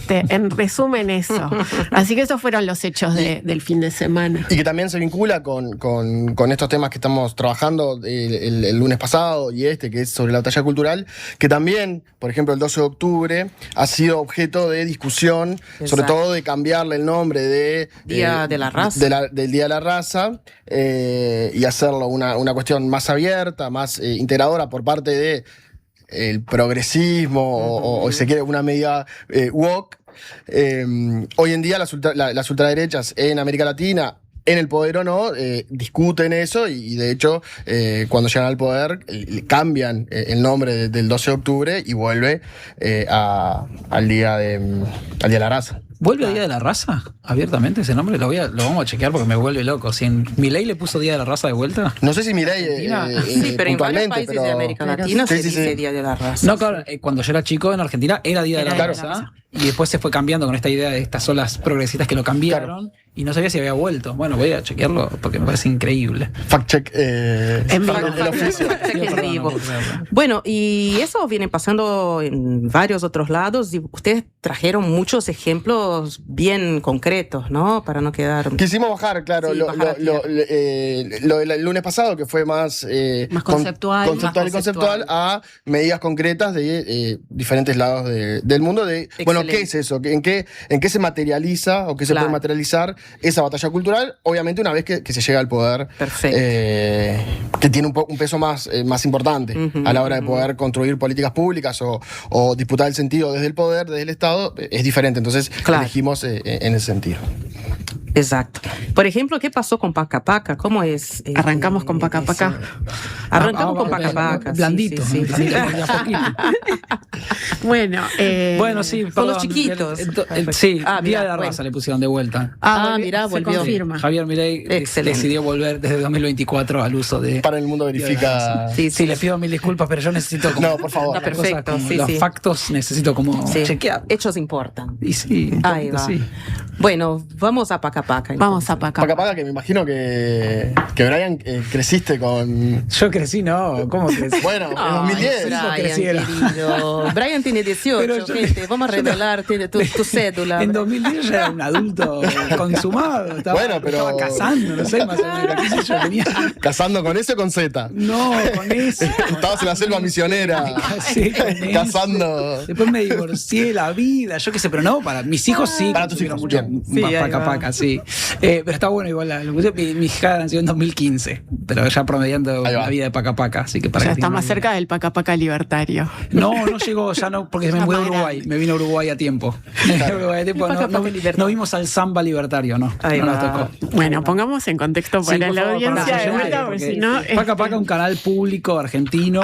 En resumen eso. Así que esos fueron los hechos del fin de semana. Y que también se vincula con estos temas que estamos trabajando el lunes pasado y que es sobre la batalla cultural, que también, por ejemplo, el 12 de octubre ha sido objeto de discusión. Exacto. Sobre todo de cambiarle el nombre de Día de la Raza. Del Día de la Raza, y hacerlo una cuestión más abierta, más integradora por parte de el progresismo, o si se quiere, una medida woke. Hoy en día las ultraderechas en América Latina, en el poder o no, discuten eso y de hecho cuando llegan al poder cambian el nombre del 12 de octubre y vuelve al Día de la Raza. ¿Vuelve a Día de la Raza? ¿Abiertamente ese nombre? Lo vamos a chequear porque me vuelve loco. Si ¿Milei le puso Día de la Raza de vuelta? No sé si Milei sí, pero en varios países de América Latina se dice Día de la Raza. No, claro, cuando yo era chico en Argentina era Día de la Raza. Y después se fue cambiando con esta idea de estas olas progresistas que lo cambiaron. Claro. Y no sabía si había vuelto. Bueno, voy a chequearlo porque me parece increíble. Fact check. En vivo. Bueno, y eso viene pasando en varios otros lados y ustedes trajeron muchos ejemplos bien concretos, ¿no? Para no quedar... Quisimos bajar, claro, lo del lunes pasado, que fue más conceptual y conceptual, a medidas concretas de diferentes lados del mundo. Bueno, ¿qué es eso? ¿En qué se materializa o qué se puede materializar esa batalla cultural? Obviamente una vez que se llega al poder. Perfecto. Que tiene un peso más importante a la hora de poder construir políticas públicas o disputar el sentido desde el poder, desde el Estado, es diferente. Entonces elegimos en ese sentido. Exacto. Por ejemplo, ¿qué pasó con Paca Paca? ¿Cómo es? Arrancamos con Paca Paca. Arrancamos con Paca Paca. Blandito. Sí. Bueno, bueno, sí, con perdón, los chiquitos. Sí, Día Día de la Raza le pusieron de vuelta. Mirá, se volvió. confirma. Javier Milei decidió volver desde 2024 al uso de... Para el mundo verifica... Sí, le pido mil disculpas, pero yo necesito como... No, por favor. Está perfecto, los factos necesito como chequear. Hechos importan. Y sí, un Ahí poquito va. sí. Bueno, vamos a Paca Paca. Vamos a Paca Paca Paca, que me imagino que Brian creciste con... Yo crecí, no, ¿cómo crecí? Bueno, en 2010. Brian, querido. Brian tiene 18, gente. Vamos a revelar tu cédula. En 2010 ya era un adulto consumado. Estaba cazando, no sé, más o menos. ¿Qué sé yo? Tenía... ¿Cazando con S o con Z? No, con S. Estabas en la selva misionera. Sí, cazando. Después me divorcié, la vida, yo qué sé, pero no, para mis hijos sí. Para tus hijos, mucho Paca Paca, sí. Pero está bueno igual la locución. Mi hija nació en 2015, pero ya promediando la vida de Paca Paca, así que para ya que está más cerca del Paca Paca libertario. No llegó, ya no, porque me mudé a Uruguay. Me vine a Uruguay a tiempo. No vimos al samba libertario, no. No nos tocó. Bueno, pongamos en contexto para la audiencia de vuelta, porque si no. Paca Paca, un canal público argentino.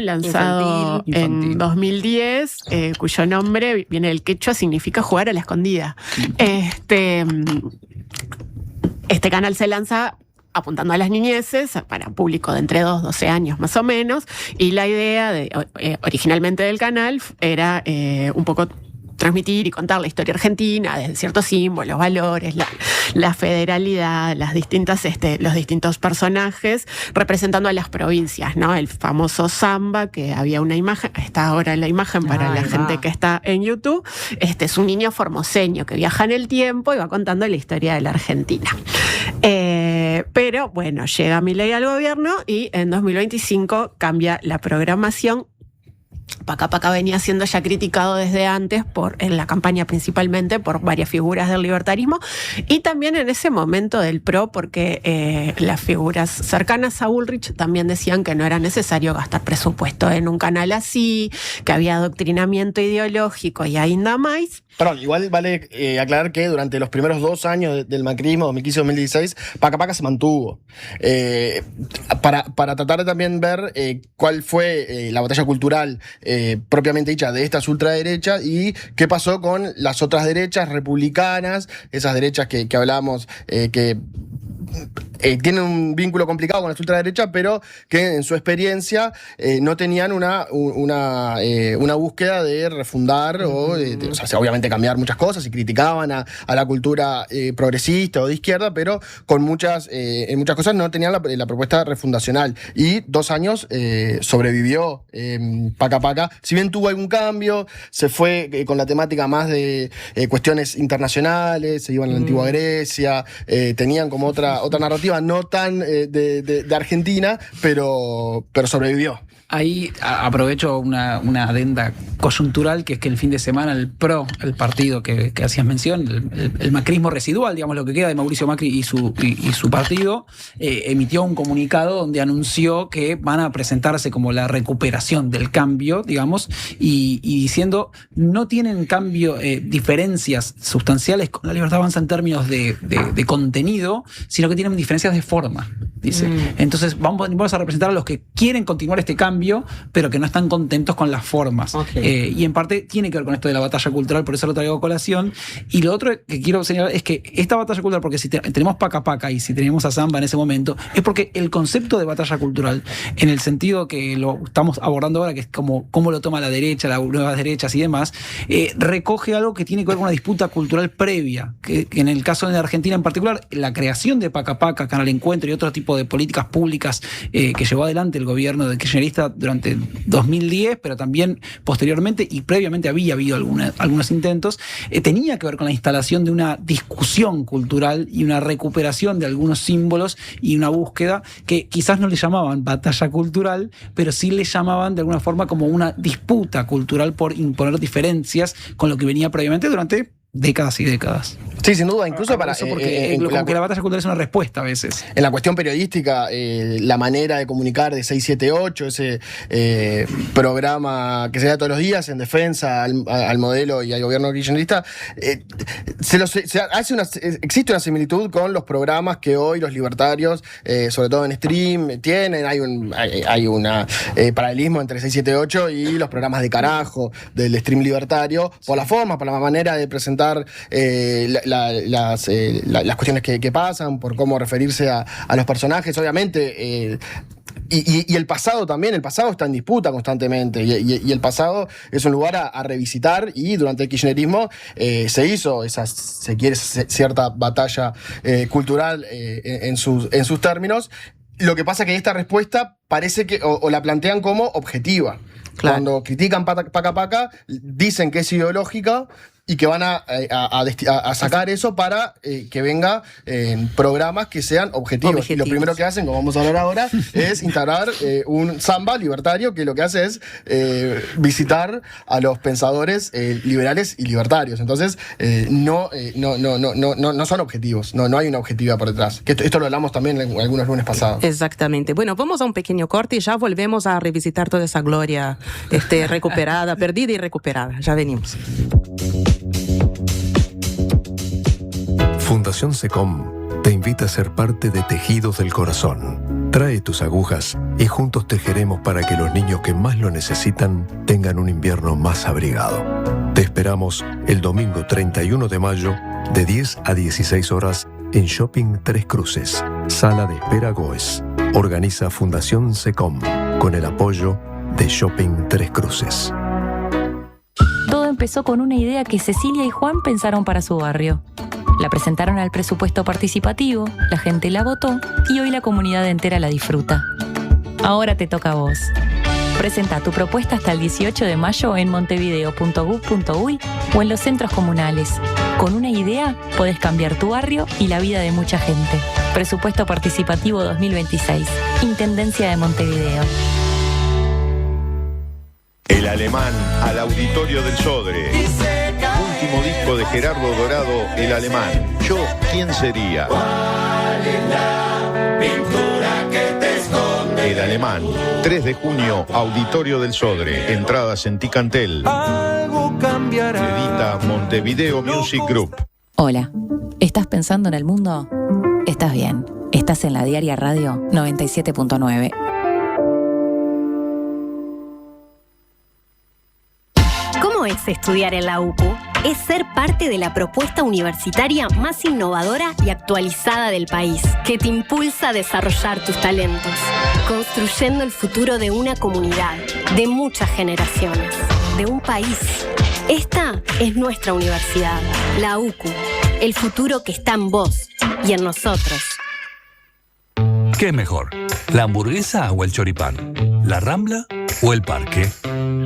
Lanzado en 2010, cuyo nombre viene del quechua, significa jugar a la escondida. Este canal se lanza apuntando a las niñeces, para público de entre 2 y 12 años más o menos, y la idea originalmente del canal era un poco transmitir y contar la historia argentina desde ciertos símbolos, valores, la federalidad, los distintos personajes representando a las provincias, ¿no? El famoso samba, que había una imagen, está ahora en la imagen para la gente que está en YouTube. Es un niño formoseño que viaja en el tiempo y va contando la historia de la Argentina. Pero bueno, llega Milei al gobierno y en 2025 cambia la programación. Paca Paca venía siendo ya criticado desde antes, en la campaña principalmente, por varias figuras del libertarismo y también en ese momento del PRO, porque las figuras cercanas a Bullrich también decían que no era necesario gastar presupuesto en un canal así, que había adoctrinamiento ideológico y ainda más. Perdón, igual vale aclarar que durante los primeros 2 años del macrismo, 2015-2016, Paca Paca se mantuvo. Para tratar de también ver cuál fue la batalla cultural propiamente dicha de estas ultraderechas y qué pasó con las otras derechas republicanas, esas derechas que hablábamos, que tienen un vínculo complicado con la ultraderecha, pero que en su experiencia no tenían una búsqueda de refundar o sea, obviamente cambiar muchas cosas y criticaban a la cultura progresista o de izquierda, pero con en muchas cosas no tenían la propuesta refundacional. Y 2 años sobrevivió Paca Paca. Si bien tuvo algún cambio, se fue con la temática más de cuestiones internacionales, se iban a la antigua Grecia, tenían como otra narrativa no tan de Argentina, pero sobrevivió. Ahí aprovecho una adenda coyuntural, que es que el fin de semana el PRO, el partido que hacías mención, el macrismo residual, digamos, lo que queda de Mauricio Macri y su partido, emitió un comunicado donde anunció que van a presentarse como la recuperación del cambio, digamos, y diciendo no tienen diferencias sustanciales con la Libertad Avanza en términos de contenido, sino que tienen diferencias de forma, dice. Entonces vamos a representar a los que quieren continuar este cambio, pero que no están contentos con las formas. Y en parte tiene que ver con esto de la batalla cultural, por eso lo traigo a colación. Y lo otro que quiero señalar es que esta batalla cultural, porque si tenemos Paca Paca y si tenemos a Samba en ese momento, es porque el concepto de batalla cultural, en el sentido que lo estamos abordando ahora, que es como cómo lo toma la derecha, las nuevas derechas y demás, recoge algo que tiene que ver con una disputa cultural previa, que en el caso de Argentina en particular, la creación de Paca Paca, Canal Encuentro y otro tipo de políticas públicas que llevó adelante el gobierno de kirchnerista durante 2010, pero también posteriormente y previamente había habido algunos intentos, tenía que ver con la instalación de una discusión cultural y una recuperación de algunos símbolos y una búsqueda que quizás no le llamaban batalla cultural, pero sí le llamaban de alguna forma como una disputa cultural por imponer diferencias con lo que venía previamente durante décadas y décadas. Sí, sin duda, incluso para... Eso porque como que la batalla cultural es una respuesta a veces. En la cuestión periodística, la manera de comunicar de 678, ese programa que se da todos los días en defensa al modelo y al gobierno kirchnerista, existe una similitud con los programas que hoy los libertarios, sobre todo en stream, tienen. Hay un paralelismo entre 678 y los programas de carajo del stream libertario, por la forma, por la manera de presentar las cuestiones que pasan, por cómo referirse a los personajes, obviamente. Y el pasado también, el pasado está en disputa constantemente, y el pasado es un lugar a revisitar, y durante el kirchnerismo se hizo se quiere cierta batalla cultural en sus términos. Lo que pasa es que esta respuesta parece que o la plantean como objetiva. Claro. Cuando critican Paca, dicen que es ideológica y que van a sacar eso para que venga en programas que sean objetivos. Y lo primero que hacen, como vamos a hablar ahora, es instaurar un samba libertario, que lo que hace es visitar a los pensadores liberales y libertarios. Entonces, no son objetivos, no hay una objetividad por detrás. Que esto lo hablamos también en algunos lunes pasados. Exactamente. Bueno, vamos a un pequeño corte y ya volvemos a revisitar toda esa gloria recuperada, perdida y recuperada. Ya venimos. Fundación SECOM te invita a ser parte de Tejidos del Corazón. Trae tus agujas y juntos tejeremos para que los niños que más lo necesitan tengan un invierno más abrigado. Te esperamos el domingo 31 de mayo de 10 a 16 horas en Shopping Tres Cruces, Sala de Espera Goes. Organiza Fundación SECOM con el apoyo de Shopping Tres Cruces. Todo empezó con una idea que Cecilia y Juan pensaron para su barrio. La presentaron al presupuesto participativo, la gente la votó y hoy la comunidad entera la disfruta. Ahora te toca a vos. Presenta tu propuesta hasta el 18 de mayo en montevideo.gov.uy o en los centros comunales. Con una idea podés cambiar tu barrio y la vida de mucha gente. Presupuesto Participativo 2026. Intendencia de Montevideo. El Alemán al Auditorio del Sodre. Último disco de Gerardo Dorado, El Alemán. Yo, ¿quién sería? ¿Cuál es la pintura que te esconde? El Alemán. 3 de junio, Auditorio del Sodre. Entradas en Ticantel. Algo cambiará. Edita Montevideo Music Group. Hola, ¿estás pensando en el mundo? Estás bien. Estás en la Diaria Radio 97.9. ¿Cómo es estudiar en la UPU? Es ser parte de la propuesta universitaria más innovadora y actualizada del país, que te impulsa a desarrollar tus talentos, construyendo el futuro de una comunidad, de muchas generaciones, de un país. Esta es nuestra universidad, la UCU, el futuro que está en vos y en nosotros. ¿Qué es mejor? ¿La hamburguesa o el choripán? ¿La Rambla o el parque?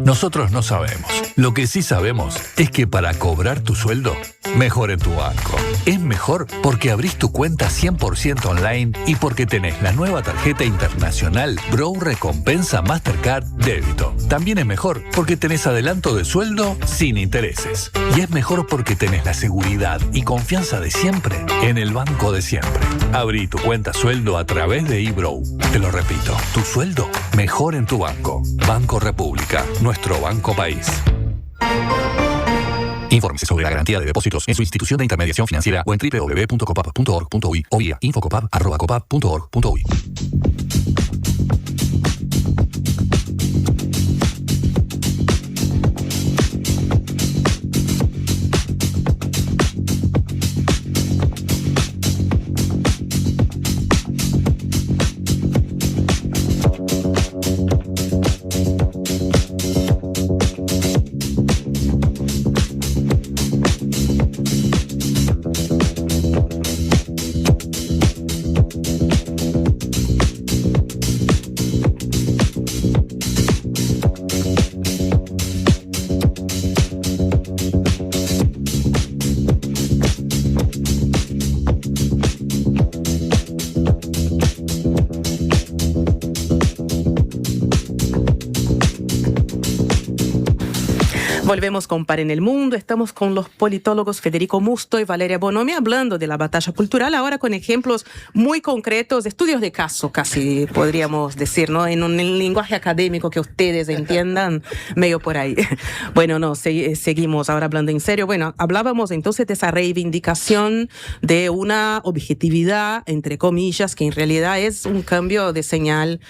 Nosotros no sabemos. Lo que sí sabemos es que para cobrar tu sueldo, mejor en tu banco. Es mejor porque abrís tu cuenta 100% online y porque tenés la nueva tarjeta internacional Brow Recompensa Mastercard Débito. También es mejor porque tenés adelanto de sueldo sin intereses. Y es mejor porque tenés la seguridad y confianza de siempre en el banco de siempre. Abrí tu cuenta sueldo a través de eBrow. Te lo repito, tu sueldo mejor en tu banco. Banco República, nuestro banco país. Infórmese sobre la garantía de depósitos en su institución de intermediación financiera o en www.copap.org.uy o vía infocopap@copap.org.uy. Volvemos con Par en el Mundo. Estamos con los politólogos Federico Musto y Valeria Bonomi hablando de la batalla cultural, ahora con ejemplos muy concretos, estudios de caso, casi podríamos decir, ¿no? En un lenguaje académico que ustedes entiendan, medio por ahí. Bueno, no, seguimos ahora hablando en serio. Bueno, hablábamos entonces de esa reivindicación de una objetividad, entre comillas, que en realidad es un cambio de señal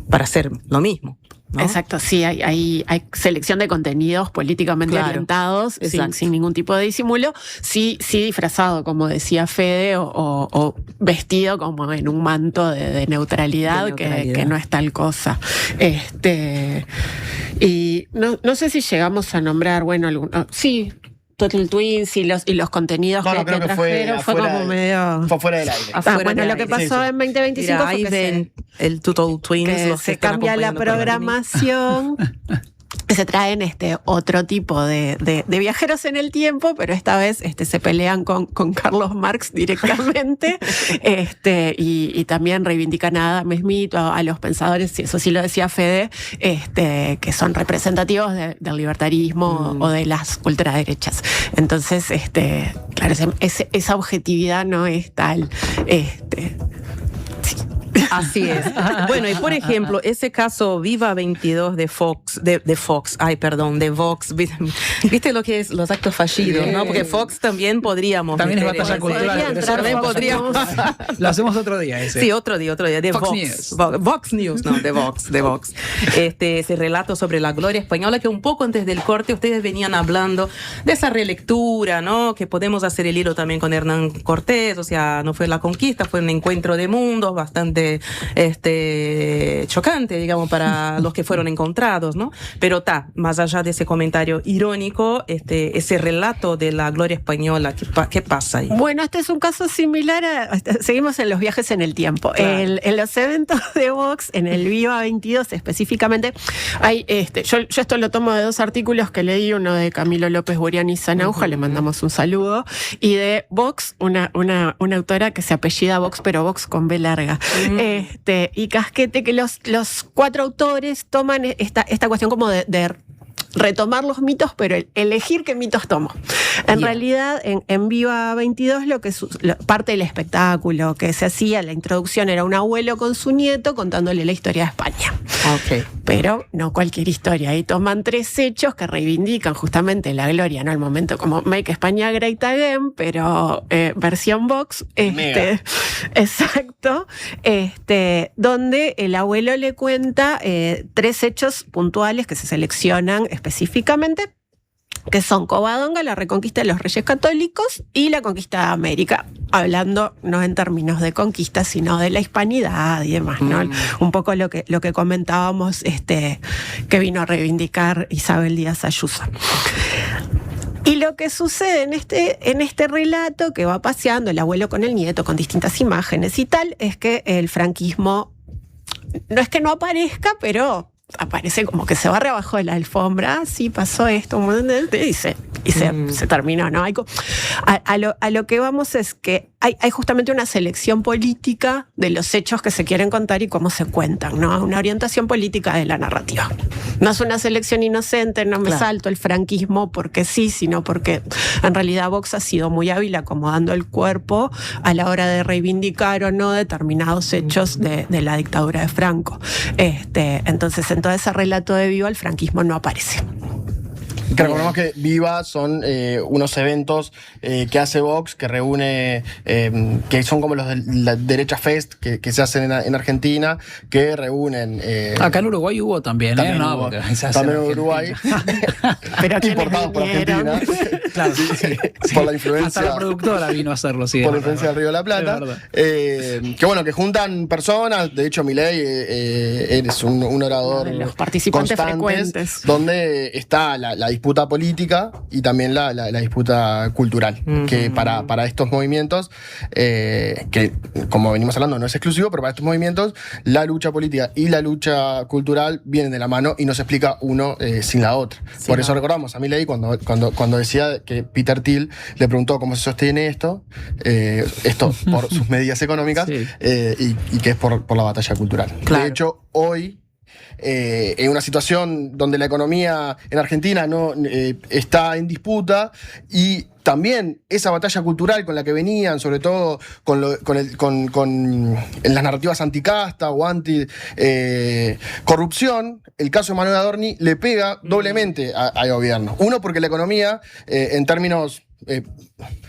para hacer lo mismo, ¿no? Exacto, sí, hay selección de contenidos políticamente orientados, sin ningún tipo de disimulo, sí disfrazado, como decía Fede, o vestido como en un manto de neutralidad, que no es tal cosa. Y no sé si llegamos a nombrar, sí, Total Twins y los contenidos que trajeron fue como medio... Fue fuera del aire. Lo que pasó en 2025 fue que el Total Twins se cambia la programación. Se traen otro tipo de viajeros en el tiempo, pero esta vez se pelean con Carlos Marx directamente y también reivindican a Adam Smith, a los pensadores, eso sí lo decía Fede, que son representativos del libertarismo o de las ultraderechas. Entonces, claro, esa objetividad no es tal. Así es. Bueno, y por ejemplo, ese caso Viva 22 de Vox, ¿viste lo que es los actos fallidos, no? Porque Fox también podríamos... También es batalla cultural. También podríamos... Lo hacemos otro día ese. Sí, otro día, de Fox Vox. News. Vox News, no, de Vox. Ese relato sobre la gloria española, que un poco antes del corte ustedes venían hablando de esa relectura, ¿no? Que podemos hacer el hilo también con Hernán Cortés, o sea, no fue la conquista, fue un encuentro de mundos bastante chocante, digamos, para los que fueron encontrados, ¿no? Pero más allá de ese comentario irónico, ese relato de la gloria española, ¿qué pasa ahí? Bueno, este es un caso similar seguimos en los viajes en el tiempo. Claro. En los eventos de Vox, en el Viva 22 específicamente, hay yo esto lo tomo de dos artículos que leí, uno de Camilo López Buriani Zanauja, le mandamos un saludo, y de Vox, una autora que se apellida Vox, pero Vox con B larga. Y Casquete, que los cuatro autores toman esta cuestión como de retomar los mitos, pero elegir qué mitos tomo. En realidad, en Viva 22, parte del espectáculo que se hacía, la introducción era un abuelo con su nieto contándole la historia de España. Pero no cualquier historia. Ahí toman 3 hechos que reivindican justamente la gloria, ¿no? El momento como Make España Great Again, pero versión Vox. Exacto. Donde el abuelo le cuenta 3 hechos puntuales que se seleccionan específicamente, que son Covadonga, la reconquista de los Reyes Católicos y la conquista de América, hablando no en términos de conquista, sino de la hispanidad y demás, ¿no? Un poco lo que comentábamos, que vino a reivindicar Isabel Díaz Ayuso. Y lo que sucede en este relato que va paseando el abuelo con el nieto, con distintas imágenes y tal, es que el franquismo no es que no aparezca, pero aparece como que se barre abajo de la alfombra. Sí, pasó esto, y se terminó, ¿no? A lo que vamos es que hay justamente una selección política de los hechos que se quieren contar y cómo se cuentan, ¿no? Una orientación política de la narrativa. No es una selección inocente, no me salto el franquismo porque sí, sino porque en realidad Vox ha sido muy hábil acomodando el cuerpo a la hora de reivindicar o no determinados hechos de la dictadura de Franco. Entonces, en todo ese relato de Viva, el franquismo no aparece. Que recordemos que Viva son unos eventos que hace Vox, que reúne, que son como los de la Derecha Fest, que se hacen en Argentina, que reúnen... Acá en Uruguay hubo también, también ¿no? hubo, Porque se hace también en Uruguay. Pero importados por Argentina. Claro, sí. Por la influencia... Hasta la productora vino a hacerlo, sí. Por la influencia del Río de la Plata. Que bueno, que juntan personas. De hecho, Milei es un orador de los participantes frecuentes, donde está la disputa política y también la disputa cultural, que para estos movimientos, que como venimos hablando no es exclusivo, pero para estos movimientos la lucha política y la lucha cultural vienen de la mano y no se explica uno sin la otra. Por eso recordamos a Milei cuando decía que Peter Thiel le preguntó cómo se sostiene esto por sus medidas económicas, y que es por la batalla cultural. De hecho, hoy en una situación donde la economía en Argentina no está en disputa, y también esa batalla cultural con la que venían, sobre todo en las narrativas anticasta o anti-corrupción, el caso de Manuel Adorni le pega doblemente al gobierno. Uno, porque la economía, en términos...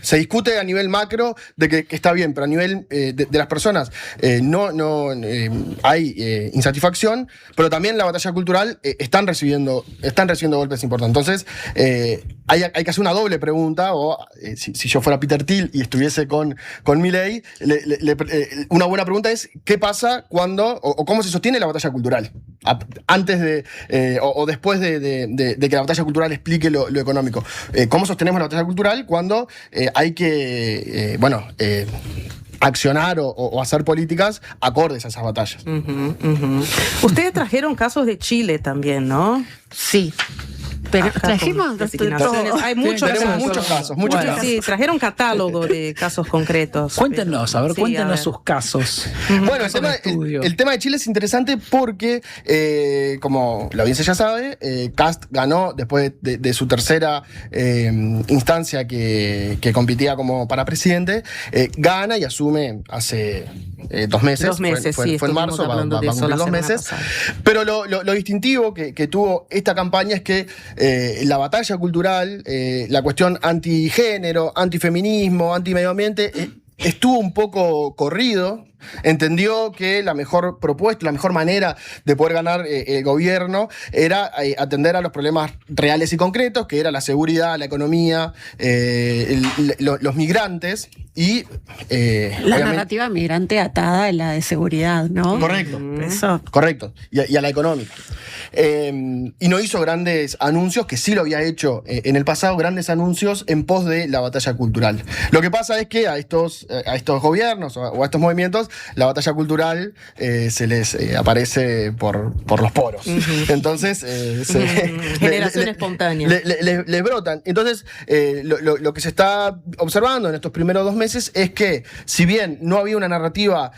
se discute a nivel macro de que está bien, pero a nivel de las personas hay insatisfacción, pero también la batalla cultural están recibiendo golpes importantes. Entonces hay que hacer una doble pregunta, o si yo fuera Peter Thiel y estuviese con Milei, una buena pregunta es ¿qué pasa cuando, o cómo se sostiene la batalla cultural? Antes o después de que la batalla cultural explique lo económico. ¿Cómo sostenemos la batalla cultural cuando hay que accionar o hacer políticas acordes a esas batallas? Ustedes trajeron casos de Chile también, ¿no? Sí. Pero trajimos hay muchos casos. Sí, trajeron catálogo de casos concretos. Cuéntenos, cuéntenos sus casos. Bueno, el tema de Chile es interesante porque, como la audiencia ya sabe, Kast ganó después de su tercera instancia que competía como para presidente, gana y asume hace 2 meses. 2 meses, fue en marzo, va a cumplir 2 meses. Pero lo distintivo que tuvo esta campaña es que la batalla cultural, la cuestión antigénero, antifeminismo, antimedio ambiente, estuvo un poco corrido. Entendió que la mejor propuesta, la mejor manera de poder ganar el gobierno era atender a los problemas reales y concretos, que era la seguridad, la economía, los migrantes y... la narrativa migrante atada a la de seguridad, ¿no? Correcto. Eso. Correcto. Y a la económica. Y no hizo grandes anuncios, que sí lo había hecho en el pasado, grandes anuncios en pos de la batalla cultural. Lo que pasa es que a estos gobiernos o a estos movimientos, la batalla cultural se les aparece por los poros. Entonces, generación espontánea. Les brotan. Entonces, lo que se está observando en estos primeros 2 meses es que, si bien no había una narrativa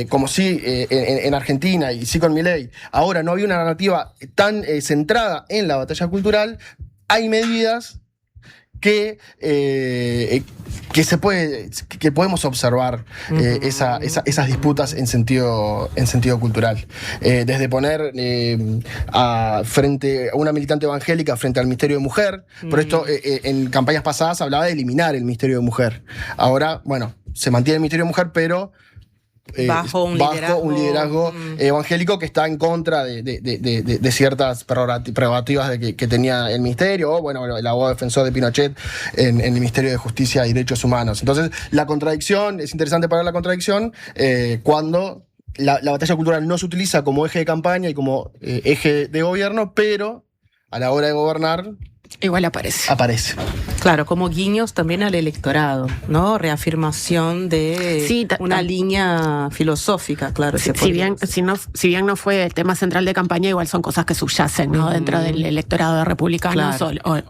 como sí en Argentina y sí con Milei, ahora no había una narrativa tan centrada en la batalla cultural, hay medidas que podemos observar esas disputas en sentido cultural. Desde poner frente a una militante evangélica frente al Ministerio de Mujer. Por esto, en campañas pasadas hablaba de eliminar el Ministerio de Mujer. Ahora, bueno, se mantiene el Ministerio de Mujer, pero bajo un liderazgo evangélico que está en contra de ciertas prerrogativas que tenía el ministerio, o bueno, el abogado defensor de Pinochet en el Ministerio de Justicia y Derechos Humanos. Entonces, la contradicción, es interesante para la contradicción cuando la batalla cultural no se utiliza como eje de campaña y como eje de gobierno, pero a la hora de gobernar... igual aparece. Claro, como guiños también al electorado, ¿no? Reafirmación de una línea filosófica, claro. Si bien no fue el tema central de campaña, igual son cosas que subyacen, ¿no? Dentro del electorado de republicanos, claro.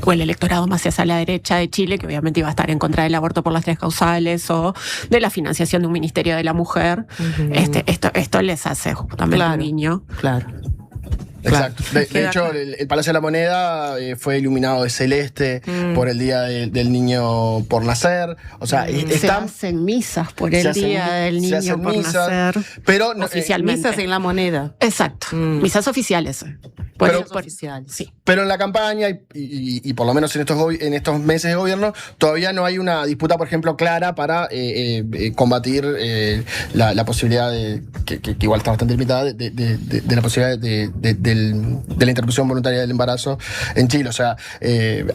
o el electorado más hacia la derecha de Chile, que obviamente iba a estar en contra del aborto por las 3 causales, o de la financiación de un ministerio de la mujer. Esto les hace justamente un guiño. Claro. Exacto. De hecho, el Palacio de la Moneda fue iluminado de celeste por el Día del Niño por Nacer. O sea, se hacen misas por el Día del Niño por Nacer. Pero oficialmente. Misas en la Moneda. Exacto. Misas oficiales. Oficiales. Sí. Pero en la campaña, y por lo menos en estos meses de gobierno, todavía no hay una disputa, por ejemplo, clara para combatir la posibilidad que igual está bastante limitada, de la posibilidad de la interrupción voluntaria del embarazo en Chile. O sea,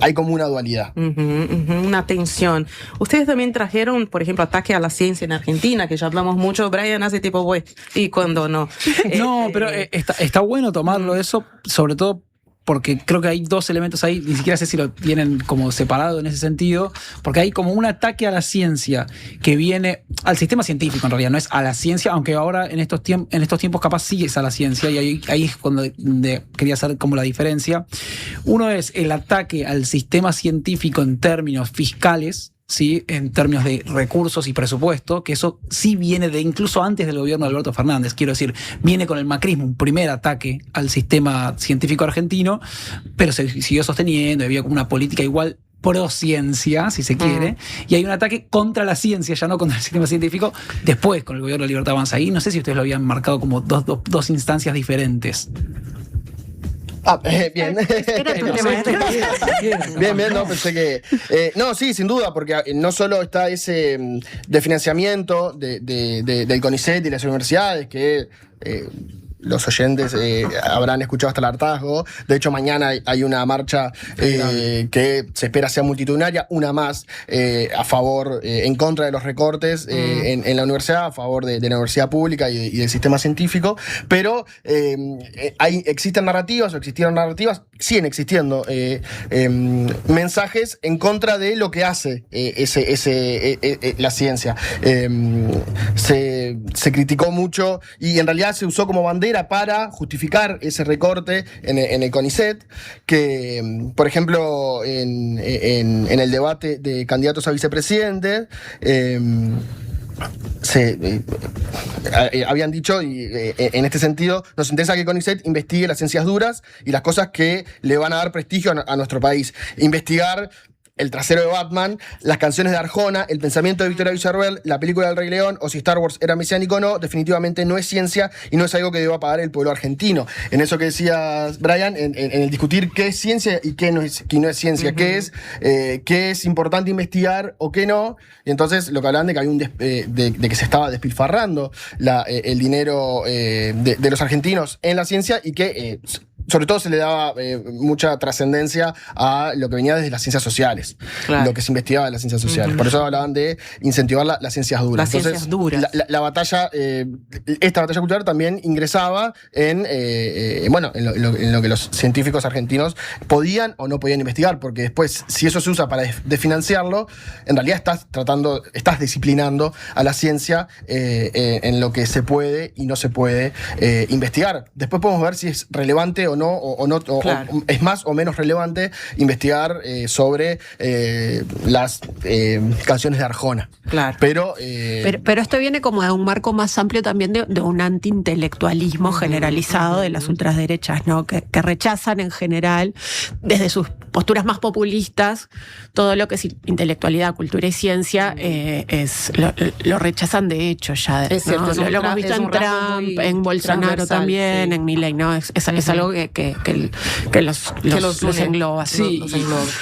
hay como una dualidad. Una tensión. Ustedes también trajeron, por ejemplo, ataque a la ciencia en Argentina, que ya hablamos mucho. Brian hace tipo, güey, y cuando no. No, pero está bueno tomarlo eso, sobre todo porque creo que hay 2 elementos ahí, ni siquiera sé si lo tienen como separado en ese sentido, porque hay como un ataque a la ciencia que viene al sistema científico, en realidad, no es a la ciencia, aunque ahora en estos tiempos capaz sí es a la ciencia, y ahí es cuando quería hacer como la diferencia. Uno es el ataque al sistema científico en términos fiscales, ¿sí? En términos de recursos y presupuesto, que eso sí viene de incluso antes del gobierno de Alberto Fernández. Quiero decir, viene con el macrismo, un primer ataque al sistema científico argentino, pero se siguió sosteniendo, había como una política igual pro ciencia, si se quiere, y hay un ataque contra la ciencia, ya no contra el sistema científico, después con el gobierno de Libertad Avanza. Y no sé si ustedes lo habían marcado como dos instancias diferentes. Bien. Bien, no, pensé que... no, sí, sin duda, porque no solo está ese de financiamiento del CONICET y las universidades, que... los oyentes habrán escuchado hasta el hartazgo. De hecho, mañana hay una marcha que se espera sea multitudinaria, una más a favor, en contra de los recortes en la universidad, a favor de la universidad pública y del sistema científico. Pero existieron narrativas, siguen existiendo mensajes en contra de lo que hace la ciencia. Se criticó mucho y en realidad se usó como bandera para justificar ese recorte en el CONICET, que, por ejemplo, en el debate de candidatos a vicepresidente, habían dicho, y en este sentido, nos interesa que el CONICET investigue las ciencias duras y las cosas que le van a dar prestigio a nuestro país. Investigar el trasero de Batman, las canciones de Arjona, el pensamiento de Victoria Villarruel, la película del Rey León, o si Star Wars era mesiánico o no, definitivamente no es ciencia y no es algo que deba pagar el pueblo argentino. En eso que decías, Brian, en el discutir qué es ciencia y qué no es ciencia, qué es importante investigar o qué no, y entonces lo que hablan de que había de que se estaba despilfarrando el dinero de los argentinos en la ciencia y que... sobre todo se le daba mucha trascendencia a lo que venía desde las ciencias sociales, lo que se investigaba de las ciencias sociales. Por eso hablaban de incentivar las ciencias duras. Ciencias duras. La batalla, esta batalla cultural también ingresaba en lo que los científicos argentinos podían o no podían investigar, porque después, si eso se usa para desfinanciarlo, en realidad estás disciplinando a la ciencia en lo que se puede y no se puede investigar. Después podemos ver si es relevante o no, o es más o menos relevante investigar sobre las canciones de Arjona. Claro. Pero esto viene como de un marco más amplio también de un antiintelectualismo generalizado de las ultraderechas, ¿no? Que rechazan en general, desde sus posturas más populistas, todo lo que es intelectualidad, cultura y ciencia, lo rechazan de hecho ya. Es cierto, ¿no? Lo hemos visto en Trump, en Bolsonaro también, sí. En Milei, ¿no? Es algo que los engloba. Sí,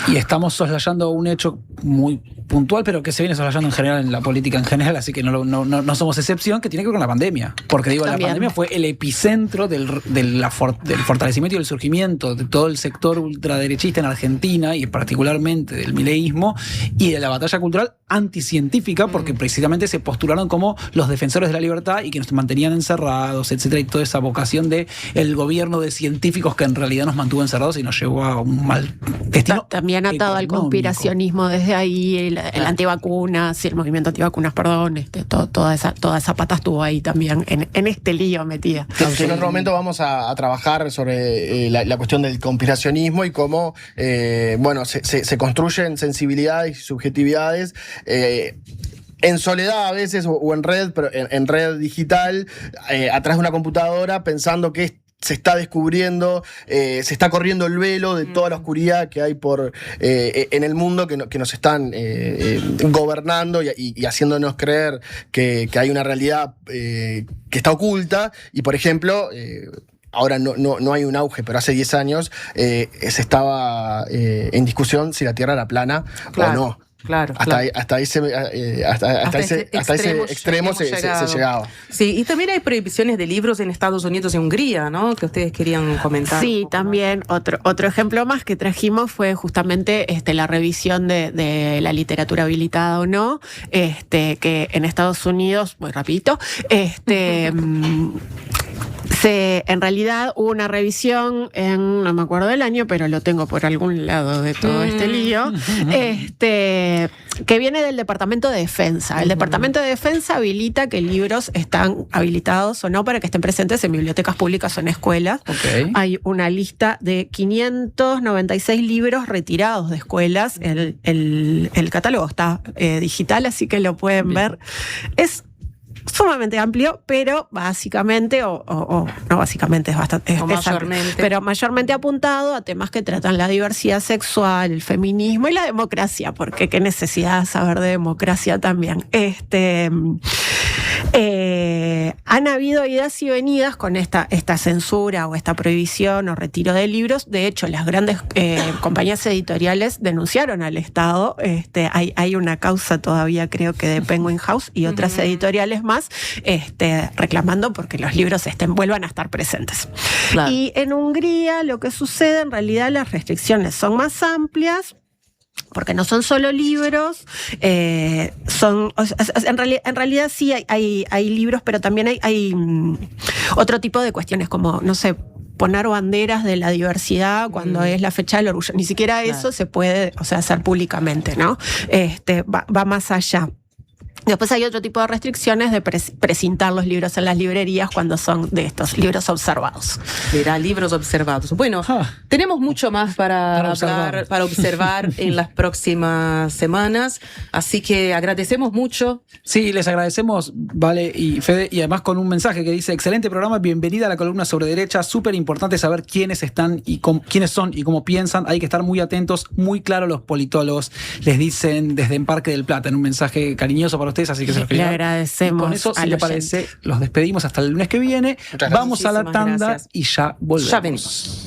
y estamos soslayando un hecho muy puntual, pero que se viene soslayando en general en la política en general, así que no somos excepción, que tiene que ver con la pandemia. Porque la pandemia fue el epicentro del fortalecimiento y del surgimiento de todo el sector ultraderechista en Argentina, y particularmente del mileísmo, y de la batalla cultural anticientífica, porque precisamente se postularon como los defensores de la libertad y que nos mantenían encerrados, etcétera, y toda esa vocación de el gobierno de científicos que en realidad nos mantuvo encerrados y nos llevó a un mal destino. También atado al conspiracionismo desde ahí, el antivacunas, el movimiento antivacunas, perdón, toda esa pata estuvo ahí también en este lío metida. En otro momento vamos a trabajar sobre la cuestión del conspiracionismo y cómo se construyen sensibilidades y subjetividades en soledad a veces o en red, pero en red digital, atrás de una computadora, pensando que se está descubriendo, se está corriendo el velo de toda la oscuridad que hay en el mundo, que nos están gobernando y haciéndonos creer que hay una realidad que está oculta. Y por ejemplo, ahora no hay un auge, pero hace 10 años se estaba en discusión si la Tierra era plana o no. Claro, hasta ese extremo se llegaba. Sí, y también hay prohibiciones de libros en Estados Unidos y Hungría, ¿no? Que ustedes querían comentar. Sí, también otro ejemplo más que trajimos fue justamente la revisión de la literatura habilitada o no, que en Estados Unidos, muy rapidito, en realidad hubo una revisión no me acuerdo del año, pero lo tengo por algún lado de todo este lío, que viene del Departamento de Defensa. El Departamento de Defensa habilita que libros están habilitados o no para que estén presentes en bibliotecas públicas o en escuelas. Ok. Hay una lista de 596 libros retirados de escuelas. El catálogo está digital, así que lo pueden ver. Es sumamente amplio, pero básicamente, no básicamente, es bastante, es mayormente. amplio, pero mayormente apuntado a temas que tratan la diversidad sexual, el feminismo y la democracia, porque qué necesidad de saber de democracia también. Han habido idas y venidas con esta censura o esta prohibición o retiro de libros. De hecho, las grandes compañías editoriales denunciaron al Estado. Hay una causa todavía, creo que de Penguin House y otras editoriales más, reclamando porque los libros vuelvan a estar presentes. Claro. Y en Hungría lo que sucede, en realidad las restricciones son más amplias, porque no son solo libros, en realidad sí hay libros, pero también hay otro tipo de cuestiones, como, no sé, poner banderas de la diversidad cuando es la fecha del orgullo. Ni siquiera eso se puede, hacer públicamente, ¿no? Va más allá. Después hay otro tipo de restricciones de precintar los libros en las librerías cuando son de estos libros observados. Verá, libros observados. Bueno, tenemos mucho más para observar en las próximas semanas, así que agradecemos mucho. Sí, les agradecemos, Vale y Fede, y además con un mensaje que dice: excelente programa, bienvenida a la columna sobre derecha, súper importante saber quiénes están y quiénes son y cómo piensan, hay que estar muy atentos, muy claro los politólogos, les dicen desde Parque del Plata en un mensaje cariñoso para ustedes, así que se los Le agradecemos. Y con eso, si le parece, los despedimos hasta el lunes que viene. Vamos a la tanda y ya volvemos. Ya venimos.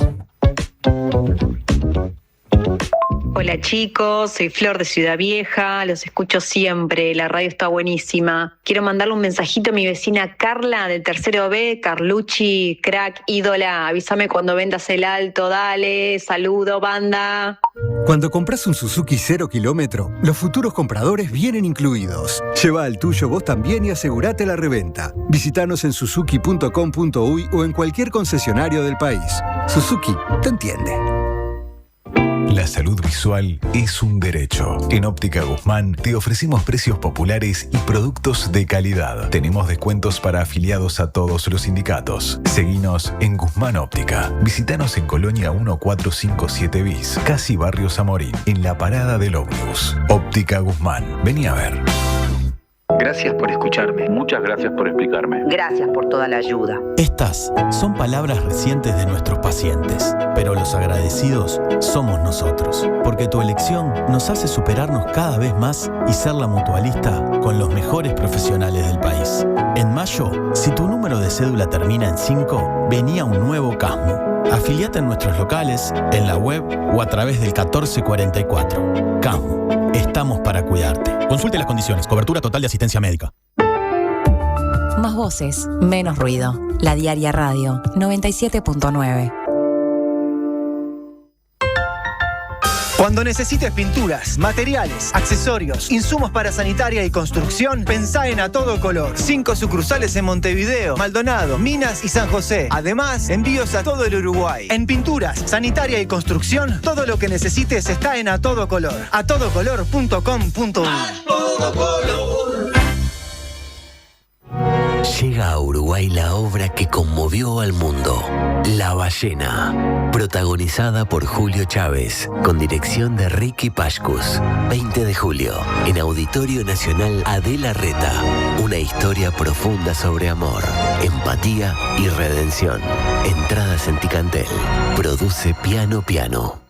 Hola chicos, soy Flor de Ciudad Vieja, los escucho siempre, la radio está buenísima. Quiero mandarle un mensajito a mi vecina Carla del tercero B, Carlucci, crack, ídola, avísame cuando vendas el alto, dale, saludo banda. Cuando compras un Suzuki 0 kilómetro, los futuros compradores vienen incluidos. Lleva el tuyo vos también y asegurate la reventa. Visítanos en suzuki.com.uy o en cualquier concesionario del país. Suzuki te entiende. La salud visual es un derecho. En Óptica Guzmán te ofrecimos precios populares y productos de calidad. Tenemos descuentos para afiliados a todos los sindicatos. Seguinos en Guzmán Óptica. Visítanos en Colonia 1457 bis, casi Barrio Zamorín, en la parada del ómnibus. Óptica Guzmán. Vení a ver. Gracias por escucharme. Muchas gracias por explicarme. Gracias por toda la ayuda. Estas son palabras recientes de nuestros pacientes, pero los agradecidos somos nosotros, porque tu elección nos hace superarnos cada vez más y ser la mutualista con los mejores profesionales del país. En mayo, si tu número de cédula termina en 5, vení a un nuevo CASMU. Afiliate en nuestros locales, en la web o a través del 1444. CASMU. Estamos para cuidarte. Consulte las condiciones. Cobertura total de asistencia médica. Más voces, menos ruido. La Diaria Radio 97.9. Cuando necesites pinturas, materiales, accesorios, insumos para sanitaria y construcción, pensá en A Todo Color. 5 sucursales en Montevideo, Maldonado, Minas y San José. Además, envíos a todo el Uruguay. En pinturas, sanitaria y construcción, todo lo que necesites está en A Todo Color. atodocolor.com.uy. Llega a Uruguay la obra que conmovió al mundo, La Ballena, protagonizada por Julio Chávez, con dirección de Ricky Pashkus. 20 de julio, en Auditorio Nacional Adela Reta, una historia profunda sobre amor, empatía y redención. Entradas en Ticantel. Produce Piano Piano.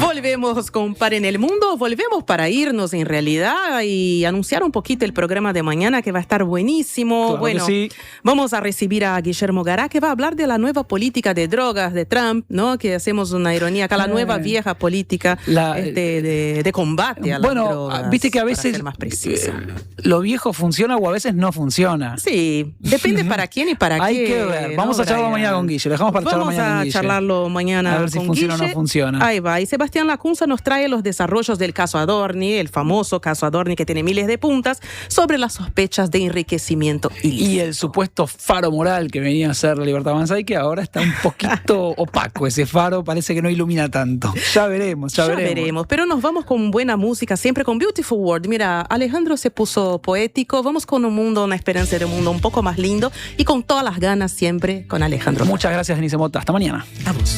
Volvemos con Par en el Mundo, volvemos para irnos en realidad y anunciar un poquito el programa de mañana que va a estar buenísimo. Claro, bueno, sí. Vamos a recibir a Guillermo Gará, que va a hablar de la nueva política de drogas de Trump, ¿no? Que hacemos una ironía acá, la nueva vieja política de combate a las drogas. Viste que a veces lo viejo funciona o a veces no funciona. Sí, depende para quién y para qué. Hay que ver. Vamos a charlarlo mañana con Guille. Lo dejamos para charlar mañana con Guille. Vamos a charlarlo mañana a ver si con funciona Guille. o no funciona. Ahí va. Y Sebastián Lacunza Mendoza nos trae los desarrollos del caso Adorni, el famoso caso Adorni que tiene miles de puntas, sobre las sospechas de enriquecimiento ilícito. Y el supuesto faro moral que venía a ser Libertad Avanza y que ahora está un poquito opaco. Ese faro parece que no ilumina tanto. Ya veremos. Pero nos vamos con buena música, siempre con Beautiful World. Mira, Alejandro se puso poético. Vamos con un mundo, una esperanza de un mundo un poco más lindo y con todas las ganas siempre con Alejandro. Muchas gracias, Denise Mota. Hasta mañana. Vamos.